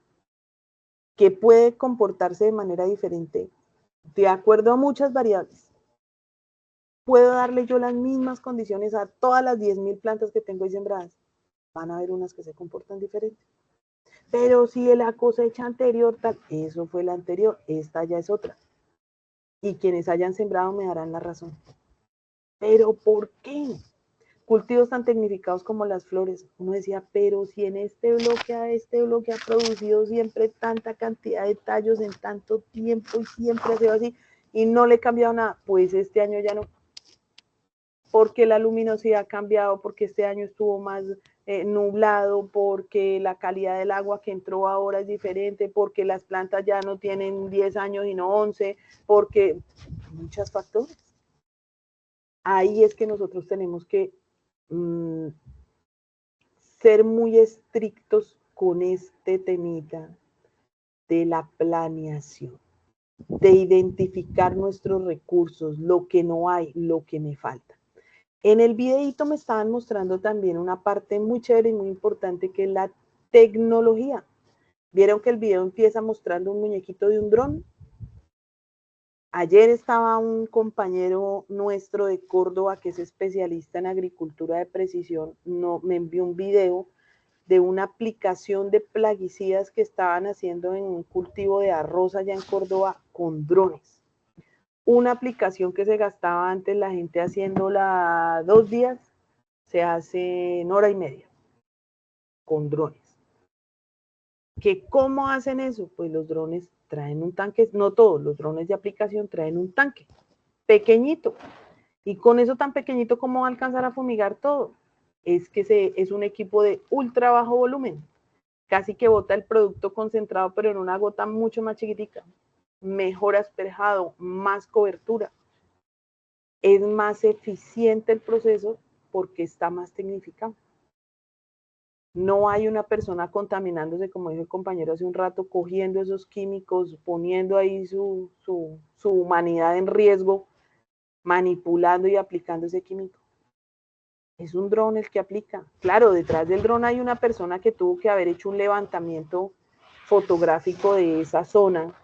que puede comportarse de manera diferente de acuerdo a muchas variables. Puedo darle yo las mismas condiciones a todas las 10.000 plantas que tengo ahí sembradas. Van a haber unas que se comportan diferentes. Pero si la cosecha anterior, tal, eso fue la anterior, esta ya es otra. Y quienes hayan sembrado me darán la razón. ¿Pero por qué? Cultivos tan tecnificados como las flores. Uno decía, pero si en este bloque ha producido siempre tanta cantidad de tallos en tanto tiempo y siempre ha sido así y no le he cambiado nada, pues este año ya no. Porque la luminosidad ha cambiado, porque este año estuvo más nublado, porque la calidad del agua que entró ahora es diferente, porque las plantas ya no tienen 10 años y no 11, porque muchos factores. Ahí es que nosotros tenemos que ser muy estrictos con este temita de la planeación, de identificar nuestros recursos, lo que no hay, lo que me falta. En el videito me estaban mostrando también una parte muy chévere y muy importante que es la tecnología. ¿Vieron que el video empieza mostrando un muñequito de un dron? Ayer estaba un compañero nuestro de Córdoba que es especialista en agricultura de precisión, me envió un video de una aplicación de plaguicidas que estaban haciendo en un cultivo de arroz allá en Córdoba con drones. Una aplicación que se gastaba antes la gente haciéndola 2 días, se hace en hora y media con drones. ¿Que cómo hacen eso? Pues los drones traen un tanque, no todos, los drones de aplicación traen un tanque pequeñito. Y con eso tan pequeñito, ¿cómo va a alcanzar a fumigar todo? Es que es un equipo de ultra bajo volumen. Casi que bota el producto concentrado, pero en una gota mucho más chiquitica. Mejor asperjado, más cobertura. Es más eficiente el proceso porque está más tecnificado. No hay una persona contaminándose, como dijo el compañero hace un rato, cogiendo esos químicos, poniendo ahí su humanidad en riesgo, manipulando y aplicando ese químico. Es un dron el que aplica. Claro, detrás del dron hay una persona que tuvo que haber hecho un levantamiento fotográfico de esa zona,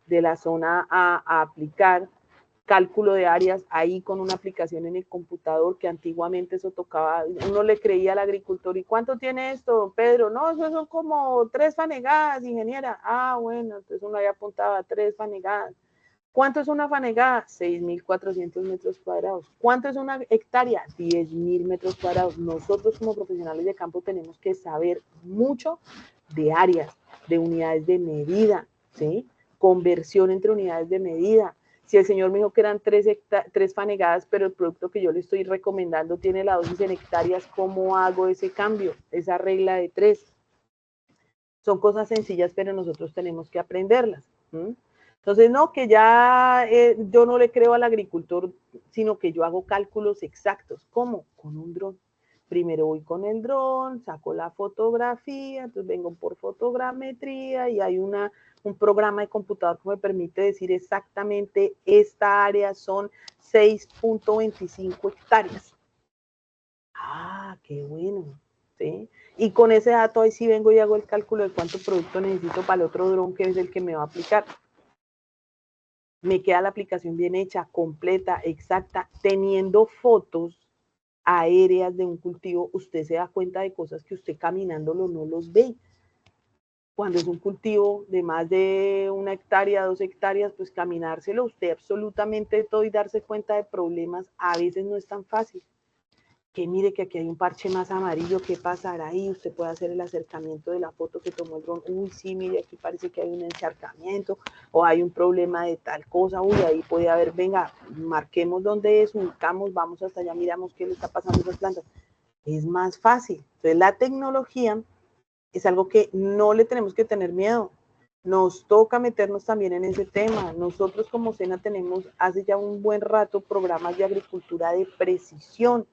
de la zona a aplicar, cálculo de áreas ahí con una aplicación en el computador que antiguamente eso tocaba, uno le creía al agricultor, ¿y cuánto tiene esto, Pedro? No, eso son como 3 fanegadas, ingeniera. Ah, bueno, entonces uno ahí apuntaba 3 fanegadas. ¿Cuánto es una fanegada? 6.400 metros cuadrados. ¿Cuánto es una hectárea? 10.000 metros cuadrados. Nosotros como profesionales de campo tenemos que saber mucho de áreas, de unidades de medida, ¿sí? Conversión entre unidades de medida. Si el señor me dijo que eran 3 fanegadas, pero el producto que yo le estoy recomendando tiene la dosis en hectáreas, ¿cómo hago ese cambio? Esa regla de 3. Son cosas sencillas, pero nosotros tenemos que aprenderlas. Entonces, no, que ya yo no le creo al agricultor, sino que yo hago cálculos exactos. ¿Cómo? Con un dron. Primero voy con el dron, saco la fotografía, entonces vengo por fotogrametría y hay un programa de computador que me permite decir exactamente esta área son 6.25 hectáreas. Ah, qué bueno, ¿sí? Y con ese dato ahí sí vengo y hago el cálculo de cuánto producto necesito para el otro dron que es el que me va a aplicar. Me queda la aplicación bien hecha, completa, exacta, teniendo fotos aéreas de un cultivo, usted se da cuenta de cosas que usted caminándolo no los ve. Cuando es un cultivo de más de 1 hectárea, 2 hectáreas, pues caminárselo usted absolutamente todo y darse cuenta de problemas a veces no es tan fácil. Que mire que aquí hay un parche más amarillo, ¿qué pasará ahí? Usted puede hacer el acercamiento de la foto que tomó el dron. Uy, sí, mire, aquí parece que hay un encharcamiento o hay un problema de tal cosa. Uy, ahí puede haber, venga, marquemos dónde es, ubicamos, vamos hasta allá, miramos qué le está pasando a esas plantas. Es más fácil. Entonces, la tecnología es algo que no le tenemos que tener miedo. Nos toca meternos también en ese tema. Nosotros como SENA tenemos hace ya un buen rato programas de agricultura de precisión,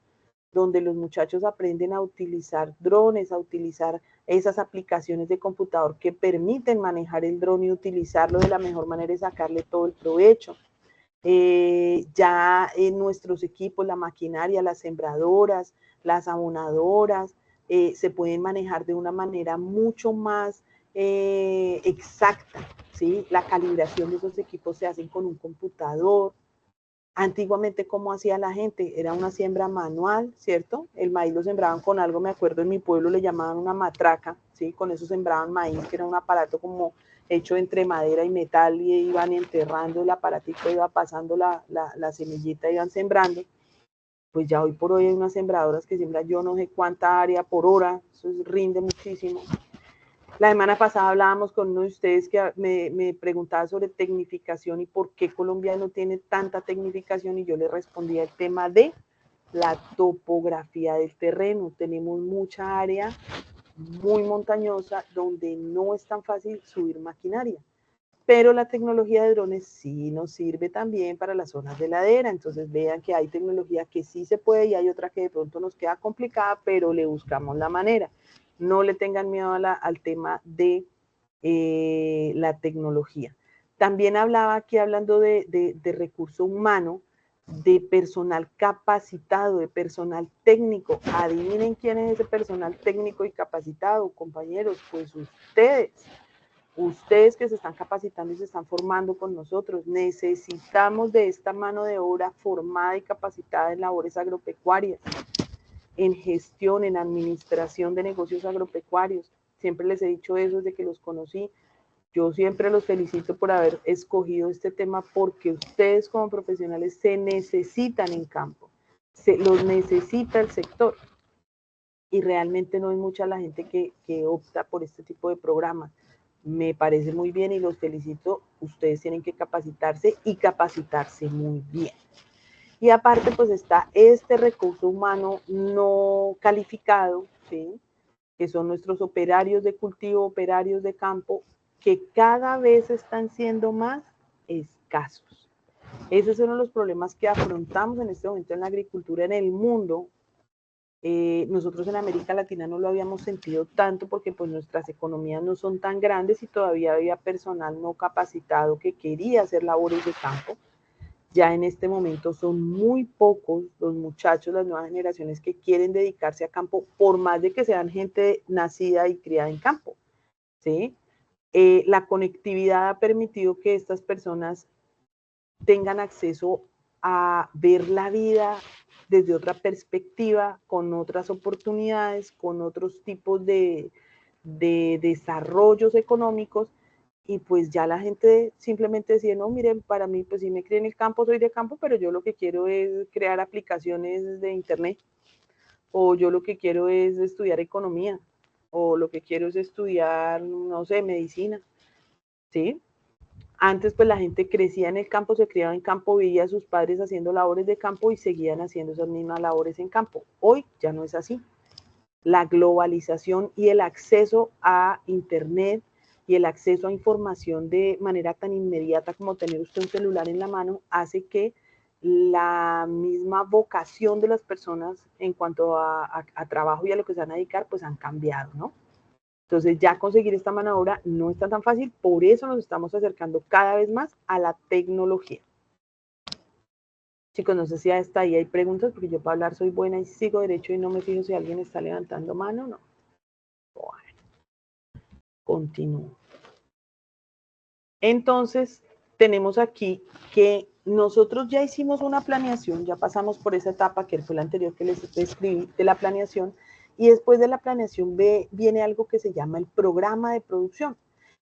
donde los muchachos aprenden a utilizar drones, a utilizar esas aplicaciones de computador que permiten manejar el dron y utilizarlo de la mejor manera y sacarle todo el provecho. Ya en nuestros equipos, la maquinaria, las sembradoras, las abonadoras, se pueden manejar de una manera mucho más exacta, ¿sí? La calibración de esos equipos se hacen con un computador. Antiguamente, ¿cómo hacía la gente? Era una siembra manual, ¿cierto? El maíz lo sembraban con algo, me acuerdo en mi pueblo le llamaban una matraca, ¿sí? Con eso sembraban maíz, que era un aparato como hecho entre madera y metal, y iban enterrando el aparatico, iba pasando la semillita, iban sembrando. pues ya hoy por hoy hay unas sembradoras que siembran yo no sé cuánta área por hora, eso rinde muchísimo. La semana pasada hablábamos con uno de ustedes que me preguntaba sobre tecnificación y por qué Colombia no tiene tanta tecnificación, y yo le respondía el tema de la topografía del terreno. Tenemos mucha área muy montañosa donde no es tan fácil subir maquinaria, pero la tecnología de drones sí nos sirve también para las zonas de ladera. Entonces vean que hay tecnología que sí se puede y hay otra que de pronto nos queda complicada, pero le buscamos la manera. No le tengan miedo al tema de la tecnología. También hablaba aquí, hablando de recurso humano, de personal capacitado, de personal técnico. Adivinen quién es ese personal técnico y capacitado, compañeros, pues ustedes. Ustedes que se están capacitando y se están formando con nosotros. Necesitamos de esta mano de obra formada y capacitada en labores agropecuarias, en gestión, en administración de negocios agropecuarios. Siempre les he dicho eso desde que los conocí. Yo siempre los felicito por haber escogido este tema, porque ustedes como profesionales se necesitan en campo, los necesita el sector, y realmente no es mucha la gente que opta por este tipo de programas. Me parece muy bien y los felicito. Ustedes tienen que capacitarse y capacitarse muy bien. Y aparte, pues está este recurso humano no calificado, ¿sí?, que son nuestros operarios de cultivo, operarios de campo, que cada vez están siendo más escasos. Ese es uno de los problemas que afrontamos en este momento en la agricultura en el mundo. Nosotros en América Latina no lo habíamos sentido tanto porque pues nuestras economías no son tan grandes y todavía había personal no capacitado que quería hacer labores de campo. Ya en este momento son muy pocos los muchachos, las nuevas generaciones que quieren dedicarse a campo, por más de que sean gente nacida y criada en campo, ¿sí? La conectividad ha permitido que estas personas tengan acceso a ver la vida desde otra perspectiva, con otras oportunidades, con otros tipos de desarrollos económicos, y pues ya la gente simplemente decía, no, miren, para mí, pues sí me crié en el campo, soy de campo, pero yo lo que quiero es crear aplicaciones de internet, o yo lo que quiero es estudiar economía, o lo que quiero es estudiar, no sé, medicina, ¿sí? Antes pues la gente crecía en el campo, se criaba en campo, veía a sus padres haciendo labores de campo y seguían haciendo esas mismas labores en campo. Hoy ya no es así. La globalización y el acceso a internet y el acceso a información de manera tan inmediata como tener usted un celular en la mano hace que la misma vocación de las personas en cuanto a trabajo y a lo que se van a dedicar pues han cambiado, ¿no? Entonces ya conseguir esta mano de obra no está tan fácil, por eso nos estamos acercando cada vez más a la tecnología. Chicos, no sé si hasta ahí hay preguntas, porque yo para hablar soy buena y sigo derecho y no me fijo si alguien está levantando mano o no. Bueno, continúo. Entonces, tenemos aquí que nosotros ya hicimos una planeación, ya pasamos por esa etapa que fue la anterior que les describí de la planeación, y después de la planeación viene algo que se llama el programa de producción.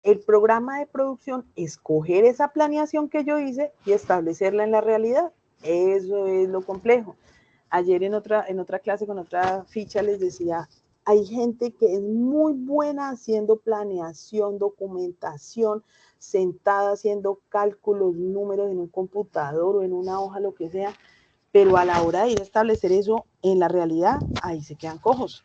El programa de producción es coger esa planeación que yo hice y establecerla en la realidad. Eso es lo complejo. Ayer en otra clase con otra ficha les decía, hay gente que es muy buena haciendo planeación, documentación, sentada haciendo cálculos, números en un computador o en una hoja, lo que sea, pero a la hora de ir a establecer eso en la realidad, ahí se quedan cojos.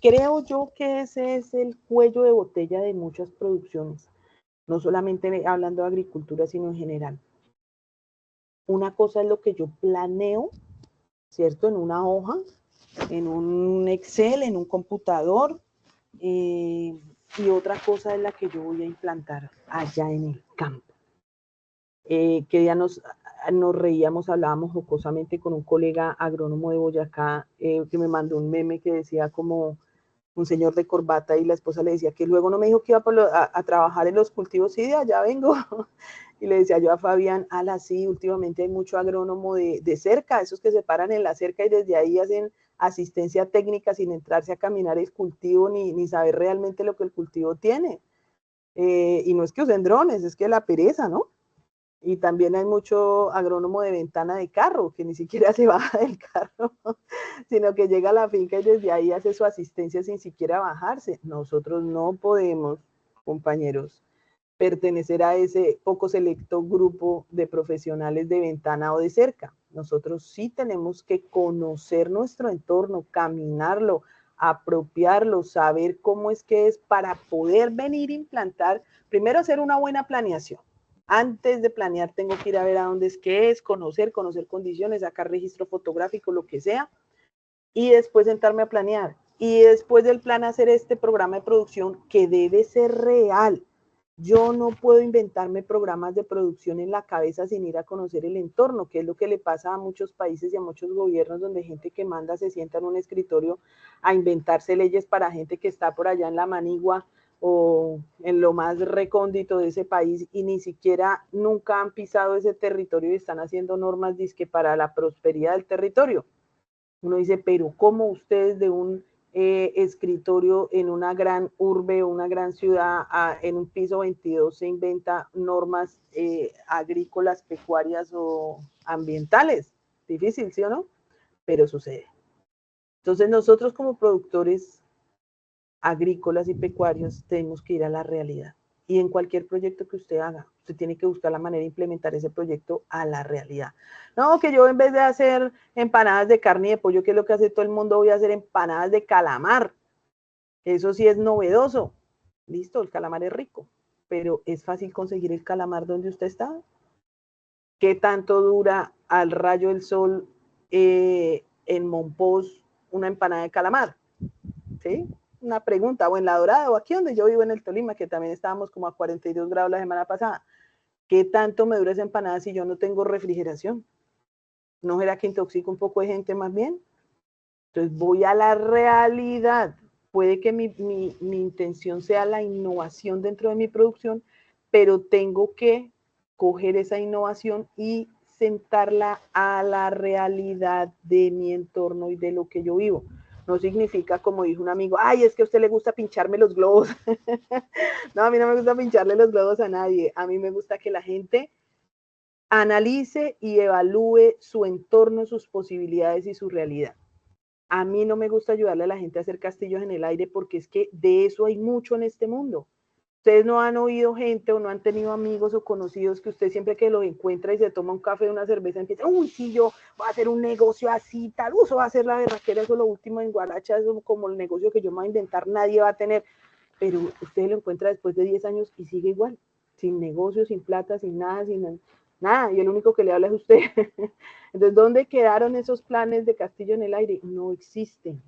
Creo yo que ese es el cuello de botella de muchas producciones, no solamente hablando de agricultura, sino en general. Una cosa es lo que yo planeo, ¿cierto? En una hoja, en un Excel, en un computador, y otra cosa es la que yo voy a implantar allá en el campo. Que ya nos reíamos, hablábamos jocosamente con un colega agrónomo de Boyacá, que me mandó un meme que decía como un señor de corbata, y la esposa le decía que luego no me dijo que iba a trabajar en los cultivos, sí, de allá vengo. Y le decía yo a Fabián, ala, sí, últimamente hay mucho agrónomo de cerca, esos que se paran en la cerca y desde ahí hacen asistencia técnica sin entrarse a caminar el cultivo ni saber realmente lo que el cultivo tiene. Y no es que usen drones, es que la pereza, ¿no? Y también hay mucho agrónomo de ventana de carro, que ni siquiera se baja del carro, sino que llega a la finca y desde ahí hace su asistencia sin siquiera bajarse. Nosotros no podemos, compañeros, pertenecer a ese poco selecto grupo de profesionales de ventana o de cerca. Nosotros sí tenemos que conocer nuestro entorno, caminarlo, apropiarlo, saber cómo es que es para poder venir a implantar, primero hacer una buena planeación. Antes de planear tengo que ir a ver a dónde es que es, conocer condiciones, sacar registro fotográfico, lo que sea, y después sentarme a planear. Y después del plan hacer este programa de producción que debe ser real. Yo no puedo inventarme programas de producción en la cabeza sin ir a conocer el entorno, que es lo que le pasa a muchos países y a muchos gobiernos donde gente que manda se sienta en un escritorio a inventarse leyes para gente que está por allá en la manigua o en lo más recóndito de ese país y ni siquiera nunca han pisado ese territorio y están haciendo normas dizque para la prosperidad del territorio. Uno dice, pero ¿cómo ustedes de un escritorio en una gran urbe o una gran ciudad en un piso 22 se inventa normas agrícolas, pecuarias o ambientales? Difícil, ¿sí o no? Pero sucede. Entonces nosotros como productores agrícolas y pecuarios tenemos que ir a la realidad. Y en cualquier proyecto que usted haga, usted tiene que buscar la manera de implementar ese proyecto a la realidad. No, que yo en vez de hacer empanadas de carne y de pollo, que es lo que hace todo el mundo, voy a hacer empanadas de calamar. Eso sí es novedoso. Listo, el calamar es rico, pero es fácil conseguir el calamar donde usted está. ¿Qué tanto dura al rayo del sol en Monpós una empanada de calamar? ¿Sí? Una pregunta, o en La Dorada, o aquí donde yo vivo en el Tolima, que también estábamos como a 42 grados la semana pasada. ¿Qué tanto me dura esa empanada si yo no tengo refrigeración? ¿No será que intoxico un poco de gente más bien? Entonces voy a la realidad. Puede que mi intención sea la innovación dentro de mi producción, pero tengo que coger esa innovación y sentarla a la realidad de mi entorno y de lo que yo vivo. No significa, como dijo un amigo, ay, es que a usted le gusta pincharme los globos. No, a mí no me gusta pincharle los globos a nadie. A mí me gusta que la gente analice y evalúe su entorno, sus posibilidades y su realidad. A mí no me gusta ayudarle a la gente a hacer castillos en el aire porque es que de eso hay mucho en este mundo. Ustedes no han oído gente o no han tenido amigos o conocidos que usted siempre que los encuentra y se toma un café o una cerveza empieza, uy, sí, yo voy a hacer un negocio así, tal, eso va a ser la berraquera, eso es lo último en Guaracha, eso como el negocio que yo me voy a inventar, nadie va a tener. Pero usted lo encuentra después de 10 años y sigue igual, sin negocio, sin plata, sin nada, y el único que le habla es usted. Entonces, ¿dónde quedaron esos planes de castillo en el aire? No existen.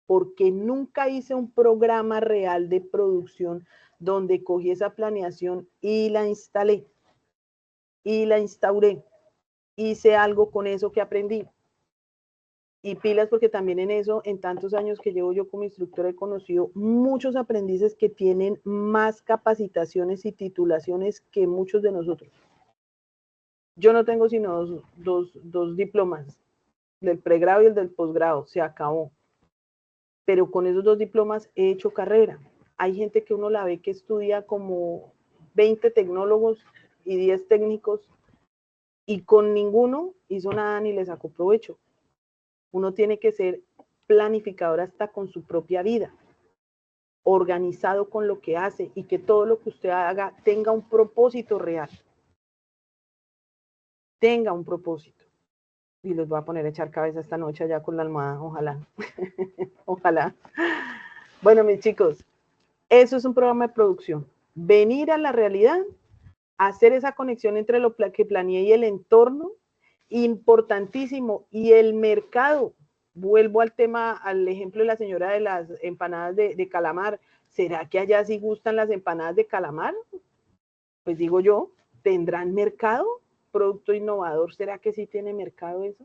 Porque nunca hice un programa real de producción donde cogí esa planeación y la instalé y la instauré. Hice algo con eso que aprendí. Y pilas porque también en eso, en tantos años que llevo yo como instructora, he conocido muchos aprendices que tienen más capacitaciones y titulaciones que muchos de nosotros. Yo no tengo sino dos diplomas, del pregrado y el del posgrado, se acabó. Pero con esos 2 diplomas he hecho carrera. Hay gente que uno la ve que estudia como 20 tecnólogos y 10 técnicos y con ninguno hizo nada ni le sacó provecho. Uno tiene que ser planificador hasta con su propia vida, organizado con lo que hace y que todo lo que usted haga tenga un propósito real. Tenga un propósito. Y los voy a poner a echar cabeza esta noche allá con la almohada, ojalá. Ojalá. Bueno, mis chicos, eso es un programa de producción. Venir a la realidad, hacer esa conexión entre lo que planeé y el entorno, importantísimo. Y el mercado, vuelvo al tema, al ejemplo de la señora de las empanadas de calamar. ¿Será que allá sí gustan las empanadas de calamar? Pues digo yo, ¿tendrán mercado? Producto innovador, ¿será que sí tiene mercado eso?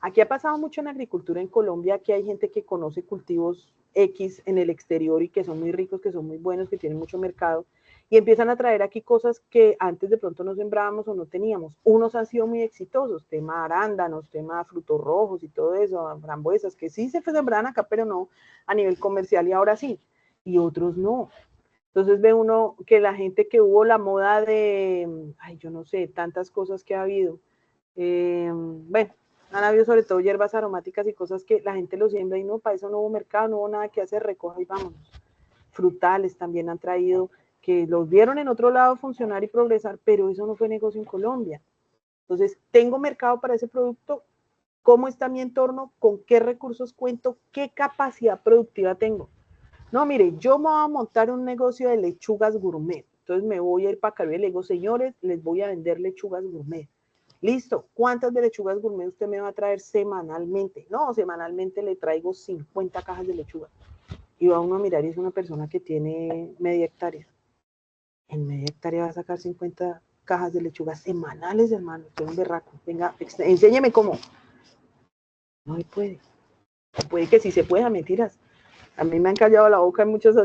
Aquí ha pasado mucho en agricultura en Colombia que hay gente que conoce cultivos X en el exterior y que son muy ricos, que son muy buenos, que tienen mucho mercado y empiezan a traer aquí cosas que antes de pronto no sembrábamos o no teníamos. Unos han sido muy exitosos, tema arándanos, tema frutos rojos y todo eso, frambuesas, que sí se sembraban acá, pero no a nivel comercial y ahora sí. Y otros no. Entonces ve uno que la gente que hubo la moda de, ay, yo no sé, tantas cosas que ha habido. Bueno, han habido sobre todo hierbas aromáticas y cosas que la gente lo siembra y no, para eso no hubo mercado, no hubo nada que hacer, recoja y vámonos. Frutales también han traído, que los vieron en otro lado funcionar y progresar, pero eso no fue negocio en Colombia. Entonces, ¿tengo mercado para ese producto? ¿Cómo está mi entorno? ¿Con qué recursos cuento? ¿Qué capacidad productiva tengo? No, mire, yo me voy a montar un negocio de lechugas gourmet. Entonces me voy a ir para Caribe y le digo, señores, les voy a vender lechugas gourmet. Listo, ¿cuántas de lechugas gourmet usted me va a traer semanalmente? No, semanalmente le traigo 50 cajas de lechuga. Y va uno a mirar y es una persona que tiene media hectárea. En media hectárea va a sacar 50 cajas de lechuga semanales, hermano. Usted es un berraco. Venga, enséñeme cómo. No se puede. Puede que sí se pueda, mentiras. A mí me han callado la boca en muchas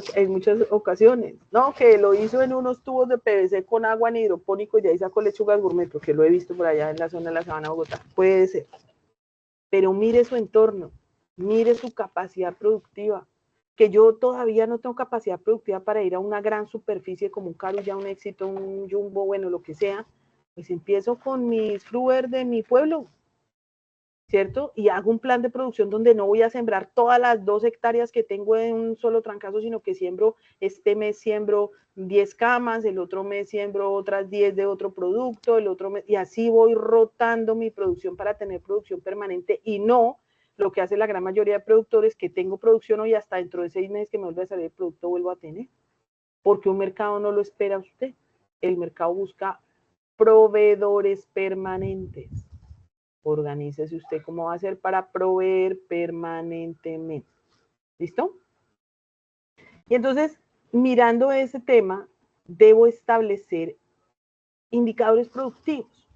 ocasiones. No, que lo hizo en unos tubos de PVC con agua en hidropónico y de ahí sacó lechugas gourmet, porque lo he visto por allá en la zona de la Sabana Bogotá. Puede ser. Pero mire su entorno, mire su capacidad productiva. Que yo todavía no tengo capacidad productiva para ir a una gran superficie como un Carulla, un Éxito, un Jumbo, bueno, lo que sea. Pues empiezo con mis fruver de mi pueblo, ¿cierto? Y hago un plan de producción donde no voy a sembrar todas las 2 hectáreas que tengo en un solo trancazo, sino que siembro, este mes siembro 10 camas, el otro mes siembro otras 10 de otro producto, el otro mes, y así voy rotando mi producción para tener producción permanente y no lo que hace la gran mayoría de productores, que tengo producción hoy hasta dentro de 6 meses que me vuelve a salir el producto vuelvo a tener, porque un mercado no lo espera a usted, el mercado busca proveedores permanentes. Organícese usted cómo va a hacer para proveer permanentemente. ¿Listo? Y entonces, mirando ese tema, debo establecer indicadores productivos.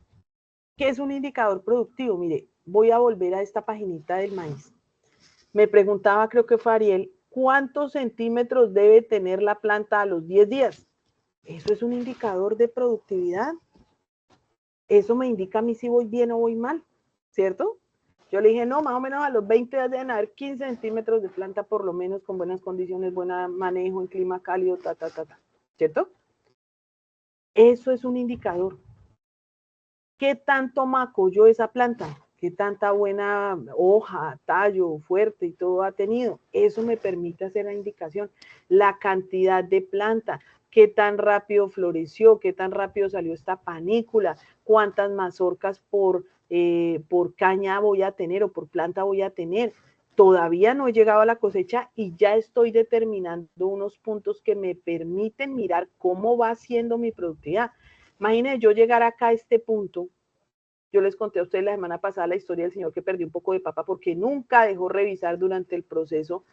¿Qué es un indicador productivo? Mire, voy a volver a esta paginita del maíz. Me preguntaba, creo que fue Ariel, ¿cuántos centímetros debe tener la planta a los 10 días? Eso es un indicador de productividad. Eso me indica a mí si voy bien o voy mal, ¿cierto? Yo le dije, no, más o menos a los 20 días deben haber 15 centímetros de planta por lo menos con buenas condiciones, buen manejo en clima cálido, ¿cierto? Eso es un indicador. ¿Qué tanto macolló esa planta? ¿Qué tanta buena hoja, tallo, fuerte y todo ha tenido? Eso me permite hacer la indicación. La cantidad de planta, qué tan rápido floreció, qué tan rápido salió esta panícula, cuántas mazorcas por caña voy a tener o por planta voy a tener. Todavía no he llegado a la cosecha y ya estoy determinando unos puntos que me permiten mirar cómo va siendo mi productividad. Imagínense yo llegar acá a este punto. Yo les conté a ustedes la semana pasada la historia del señor que perdió un poco de papa porque nunca dejó revisar durante el proceso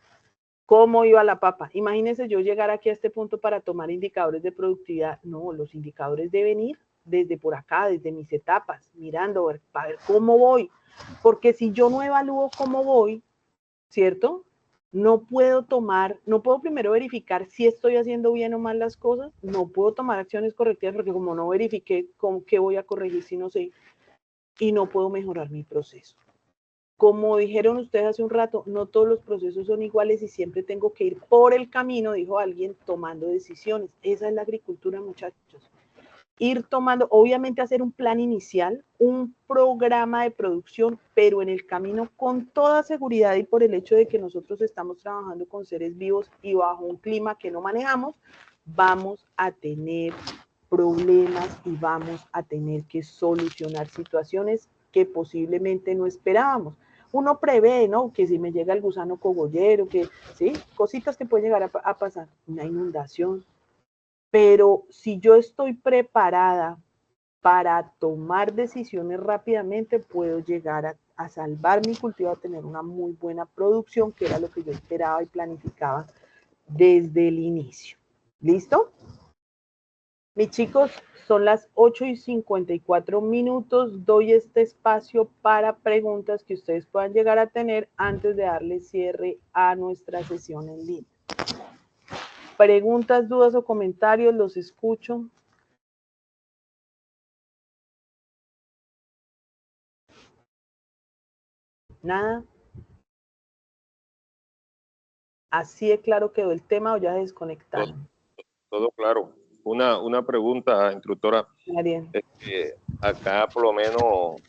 cómo iba la papa. Imagínense yo llegar aquí a este punto para tomar indicadores de productividad. No, los indicadores deben ir desde por acá, desde mis etapas, mirando para ver cómo voy. Porque si yo no evalúo cómo voy, ¿cierto? No puedo primero verificar si estoy haciendo bien o mal las cosas, no puedo tomar acciones correctivas porque como no verifiqué con qué voy a corregir si no sé, y no puedo mejorar mi proceso. Como dijeron ustedes hace un rato, no todos los procesos son iguales y siempre tengo que ir por el camino, dijo alguien, tomando decisiones. Esa es la agricultura, muchachos. Ir tomando, obviamente hacer un plan inicial, un programa de producción, pero en el camino con toda seguridad y por el hecho de que nosotros estamos trabajando con seres vivos y bajo un clima que no manejamos, vamos a tener problemas y vamos a tener que solucionar situaciones que posiblemente no esperábamos. Uno prevé, ¿no? Que si me llega el gusano cogollero, que, ¿sí? Cositas que pueden llegar a pasar, una inundación. Pero si yo estoy preparada para tomar decisiones rápidamente, puedo llegar a salvar mi cultivo, a tener una muy buena producción, que era lo que yo esperaba y planificaba desde el inicio. ¿Listo? Mis chicos, son las 8:54. Doy este espacio para preguntas que ustedes puedan llegar a tener antes de darle cierre a nuestra sesión en línea. Preguntas, dudas o comentarios, los escucho. Nada. Así de claro quedó el tema o ya se desconectaron. todo claro. Una pregunta, instructora. Ariel. Acá por lo menos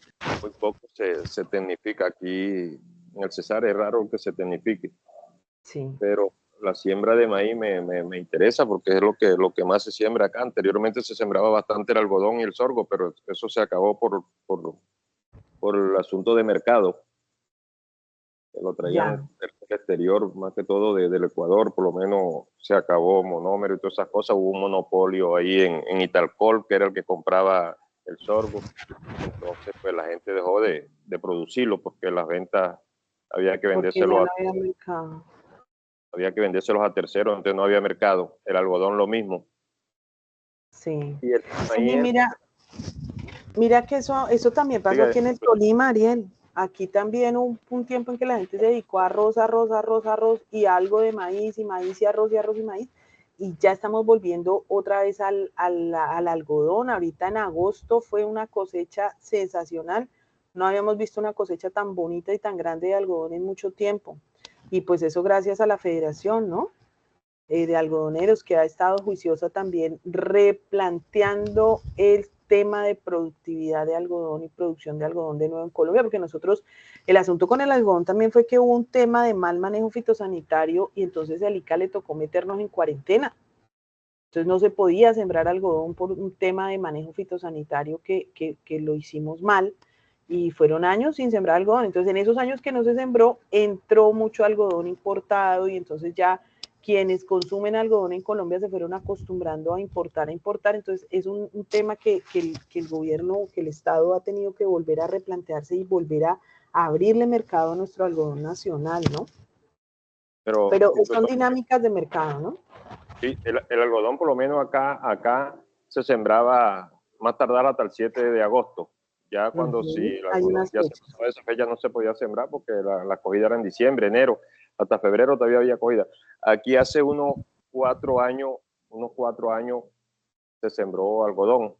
muy poco se tecnifica. Aquí en el Cesar es raro que se tecnifique. Sí. Pero la siembra de maíz me interesa porque es lo que más se siembra acá. Anteriormente se sembraba bastante el algodón y el sorgo, pero eso se acabó por el asunto de mercado. Que lo traían del exterior, más que todo del Ecuador, por lo menos se acabó monómero y todas esas cosas. Hubo un monopolio ahí en Italcol, que era el que compraba el sorgo. Entonces, pues la gente dejó de producirlo porque las ventas había que vendérselos había que vendérselos a terceros, entonces no había mercado. El algodón lo mismo. Sí. Y el Sí, mira que eso también pasó aquí en el Tolima, Ariel. Aquí también hubo un tiempo en que la gente se dedicó a arroz, y algo de maíz, y maíz, y arroz, y maíz. Y ya estamos volviendo otra vez al algodón. Ahorita en agosto fue una cosecha sensacional. No habíamos visto una cosecha tan bonita y tan grande de algodón en mucho tiempo. Y pues eso gracias a la federación, ¿no? De algodoneros, que ha estado juiciosa también replanteando el tema de productividad de algodón y producción de algodón de nuevo en Colombia, porque nosotros, el asunto con el algodón también fue que hubo un tema de mal manejo fitosanitario y entonces a ICA le tocó meternos en cuarentena. Entonces no se podía sembrar algodón por un tema de manejo fitosanitario que lo hicimos mal y fueron años sin sembrar algodón. Entonces en esos años que no se sembró, entró mucho algodón importado y entonces ya quienes consumen algodón en Colombia se fueron acostumbrando a importar. Entonces es un tema que el gobierno, que el Estado ha tenido que volver a replantearse y volver a abrirle mercado a nuestro algodón nacional, ¿no? Pero son dinámicas de mercado, ¿no? Sí, el algodón por lo menos acá se sembraba más tardar hasta el 7 de agosto. Ya cuando si el algodón ya se pasaba esa fecha no se podía sembrar porque la cogida era en diciembre, enero, hasta febrero todavía había cogida. Aquí hace unos 4 años se sembró algodón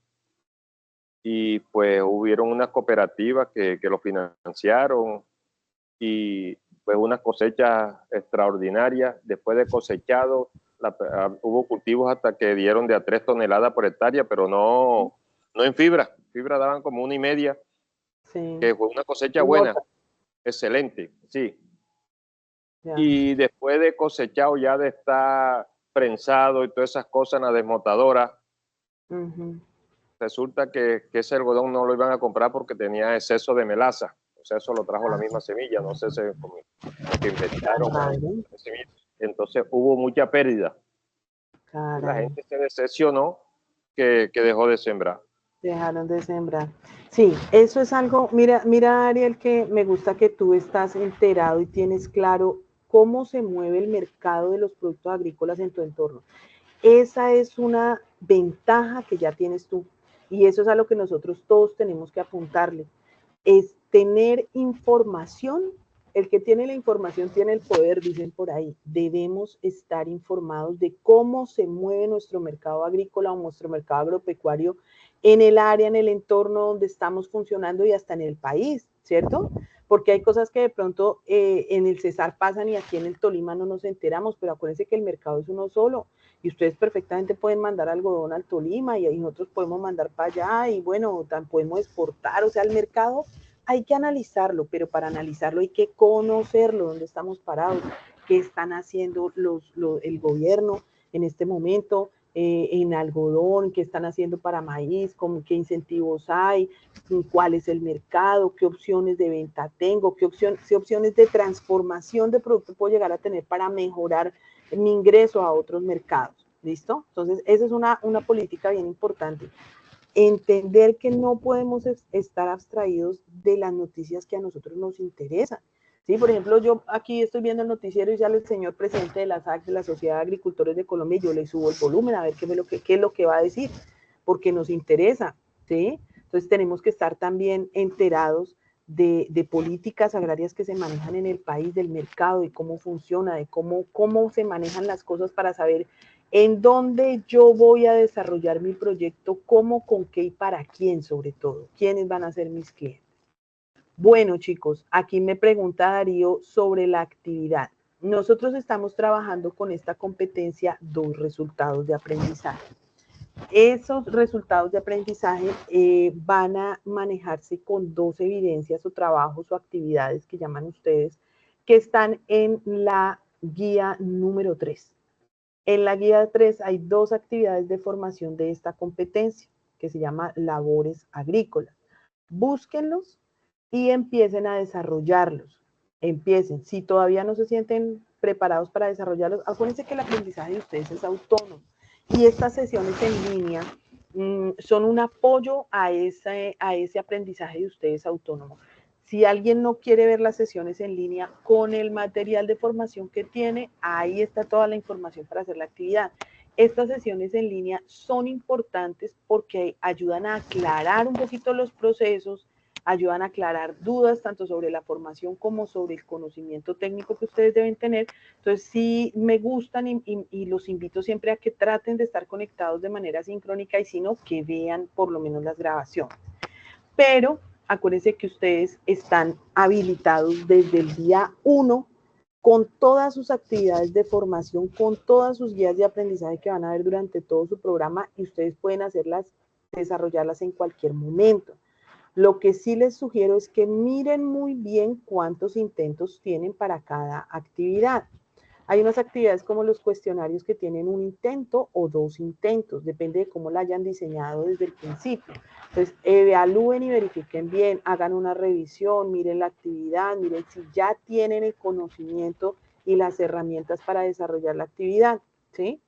y pues hubieron unas cooperativas que lo financiaron y pues unas cosechas extraordinarias. Después de cosechado, hubo cultivos hasta que dieron de a 3 toneladas por hectárea, pero no en fibra. Fibra daban como 1,5, que fue una cosecha buena, excelente, sí. Y después de cosechado, ya de estar prensado y todas esas cosas en la desmotadora, resulta que ese algodón no lo iban a comprar porque tenía exceso de melaza. O sea, eso lo trajo la misma semilla, no sé si como que inventaron. Entonces hubo mucha pérdida. La gente se decepcionó que dejó de sembrar. Dejaron de sembrar. Sí, eso es algo, mira Ariel, que me gusta que tú estás enterado y tienes claro cómo se mueve el mercado de los productos agrícolas en tu entorno. Esa es una ventaja que ya tienes tú y eso es a lo que nosotros todos tenemos que apuntarle. Es tener información. El que tiene la información tiene el poder, dicen por ahí. Debemos estar informados de cómo se mueve nuestro mercado agrícola o nuestro mercado agropecuario en el área, en el entorno donde estamos funcionando y hasta en el país, ¿cierto? Porque hay cosas que de pronto en el Cesar pasan y aquí en el Tolima no nos enteramos, pero acuérdense que el mercado es uno solo y ustedes perfectamente pueden mandar algodón al Tolima y ahí nosotros podemos mandar para allá y bueno, podemos exportar, o sea, el mercado hay que analizarlo, pero para analizarlo hay que conocerlo, dónde estamos parados, qué están haciendo el gobierno en este momento, en algodón, qué están haciendo para maíz, qué incentivos hay, cuál es el mercado, qué opciones de venta tengo, qué opciones de transformación de producto puedo llegar a tener para mejorar mi ingreso a otros mercados. ¿Listo? Entonces, esa es una política bien importante. Entender que no podemos estar abstraídos de las noticias que a nosotros nos interesan. ¿Sí? Por ejemplo, yo aquí estoy viendo el noticiero y sale el señor presidente de la SAC, de la Sociedad de Agricultores de Colombia, y yo le subo el volumen a ver qué es lo que va a decir, porque nos interesa. ¿Sí? Entonces tenemos que estar también enterados de políticas agrarias que se manejan en el país, del mercado, de cómo funciona, de cómo se manejan las cosas para saber en dónde yo voy a desarrollar mi proyecto, cómo, con qué y para quién sobre todo, quiénes van a ser mis clientes. Bueno, chicos, aquí me pregunta Darío sobre la actividad. nosotros estamos trabajando con esta competencia 2 resultados de aprendizaje. Esos resultados de aprendizaje van a manejarse con 2 evidencias o trabajos o actividades que llaman ustedes, que están en la guía número 3. En la guía 3 hay 2 actividades de formación de esta competencia, que se llama labores agrícolas. Búsquenlos y empiecen a desarrollarlos. Empiecen. Si todavía no se sienten preparados para desarrollarlos, acuérdense que el aprendizaje de ustedes es autónomo. Y estas sesiones en línea son un apoyo a ese aprendizaje de ustedes autónomo. Si alguien no quiere ver las sesiones en línea, con el material de formación que tiene, ahí está toda la información para hacer la actividad. Estas sesiones en línea son importantes porque ayudan a aclarar un poquito los procesos, ayudan a aclarar dudas tanto sobre la formación como sobre el conocimiento técnico que ustedes deben tener. Entonces, sí me gustan y los invito siempre a que traten de estar conectados de manera sincrónica y si no, que vean por lo menos las grabaciones. Pero acuérdense que ustedes están habilitados desde el día 1 con todas sus actividades de formación, con todas sus guías de aprendizaje que van a ver durante todo su programa y ustedes pueden desarrollarlas en cualquier momento. Lo que sí les sugiero es que miren muy bien cuántos intentos tienen para cada actividad. Hay unas actividades como los cuestionarios que tienen un intento o 2 intentos, depende de cómo la hayan diseñado desde el principio. Entonces, evalúen y verifiquen bien, hagan una revisión, miren la actividad, miren si ya tienen el conocimiento y las herramientas para desarrollar la actividad, ¿sí?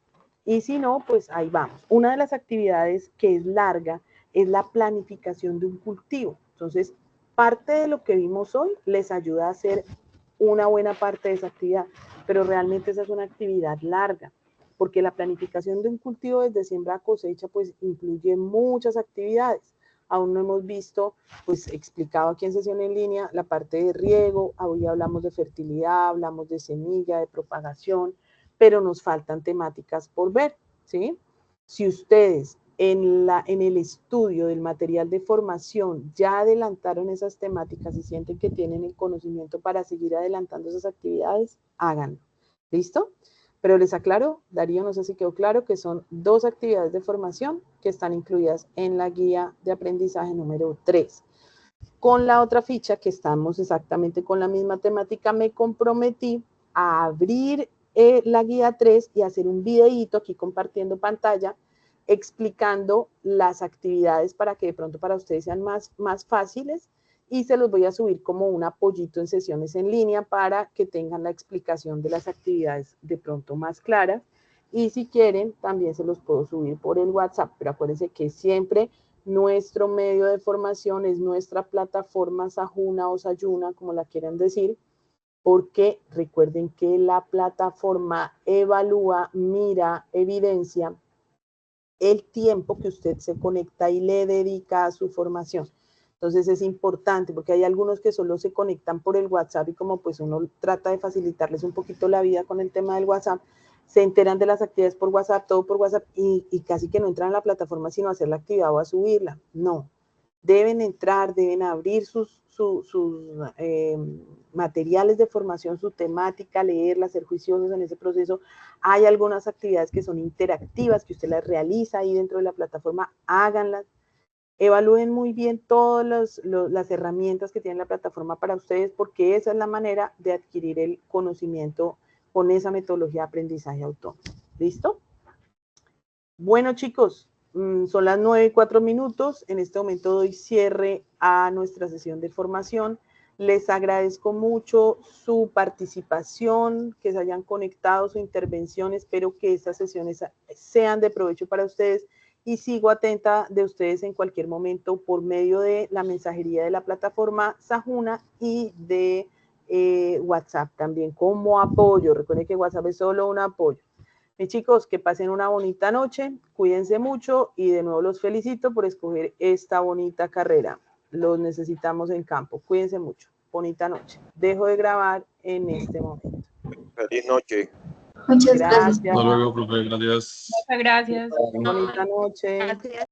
Y si no, pues ahí vamos. Una de las actividades que es larga es la planificación de un cultivo. Entonces, parte de lo que vimos hoy les ayuda a hacer una buena parte de esa actividad, pero realmente esa es una actividad larga, porque la planificación de un cultivo desde siembra a cosecha, pues incluye muchas actividades. Aún no hemos visto, pues explicado aquí en sesión en línea, la parte de riego, hoy hablamos de fertilidad, hablamos de semilla, de propagación, pero nos faltan temáticas por ver, ¿sí? Si ustedes en el estudio del material de formación ya adelantaron esas temáticas y sienten que tienen el conocimiento para seguir adelantando esas actividades, háganlo. ¿Listo? Pero les aclaro, Darío, no sé si quedó claro, que son 2 actividades de formación que están incluidas en la guía de aprendizaje número 3. Con la otra ficha, que estamos exactamente con la misma temática, me comprometí a abrir la guía 3 y hacer un videíto aquí compartiendo pantalla, explicando las actividades para que de pronto para ustedes sean más fáciles y se los voy a subir como un apoyito en sesiones en línea para que tengan la explicación de las actividades de pronto más claras y si quieren también se los puedo subir por el WhatsApp, pero acuérdense que siempre nuestro medio de formación es nuestra plataforma Sajuna o Sayuna, como la quieran decir, porque recuerden que la plataforma evalúa, mira, evidencia el tiempo que usted se conecta y le dedica a su formación. Entonces es importante porque hay algunos que solo se conectan por el WhatsApp y como pues uno trata de facilitarles un poquito la vida con el tema del WhatsApp, se enteran de las actividades por WhatsApp, todo por WhatsApp y casi que no entran a la plataforma sino a hacer la actividad o a subirla. No, deben entrar, deben abrir sus materiales de formación, su temática, leerla, ser juiciosos en ese proceso. Hay algunas actividades que son interactivas, que usted las realiza ahí dentro de la plataforma, háganlas. Evalúen muy bien todas las herramientas que tiene la plataforma para ustedes, porque esa es la manera de adquirir el conocimiento con esa metodología de aprendizaje autónomo. ¿Listo? Bueno, chicos, son las 9:04. En este momento doy cierre a nuestra sesión de formación. Les agradezco mucho su participación, que se hayan conectado, su intervención. Espero que estas sesiones sean de provecho para ustedes y sigo atenta de ustedes en cualquier momento por medio de la mensajería de la plataforma Sajuna y de WhatsApp también como apoyo. Recuerden que WhatsApp es solo un apoyo. Mis chicos, que pasen una bonita noche, cuídense mucho y de nuevo los felicito por escoger esta bonita carrera. Los necesitamos en campo. Cuídense mucho. Bonita noche. Dejo de grabar en este momento. Feliz noche. Muchas gracias. Gracias. Hasta luego, profe. Gracias. Muchas gracias. Bonita noche. Gracias.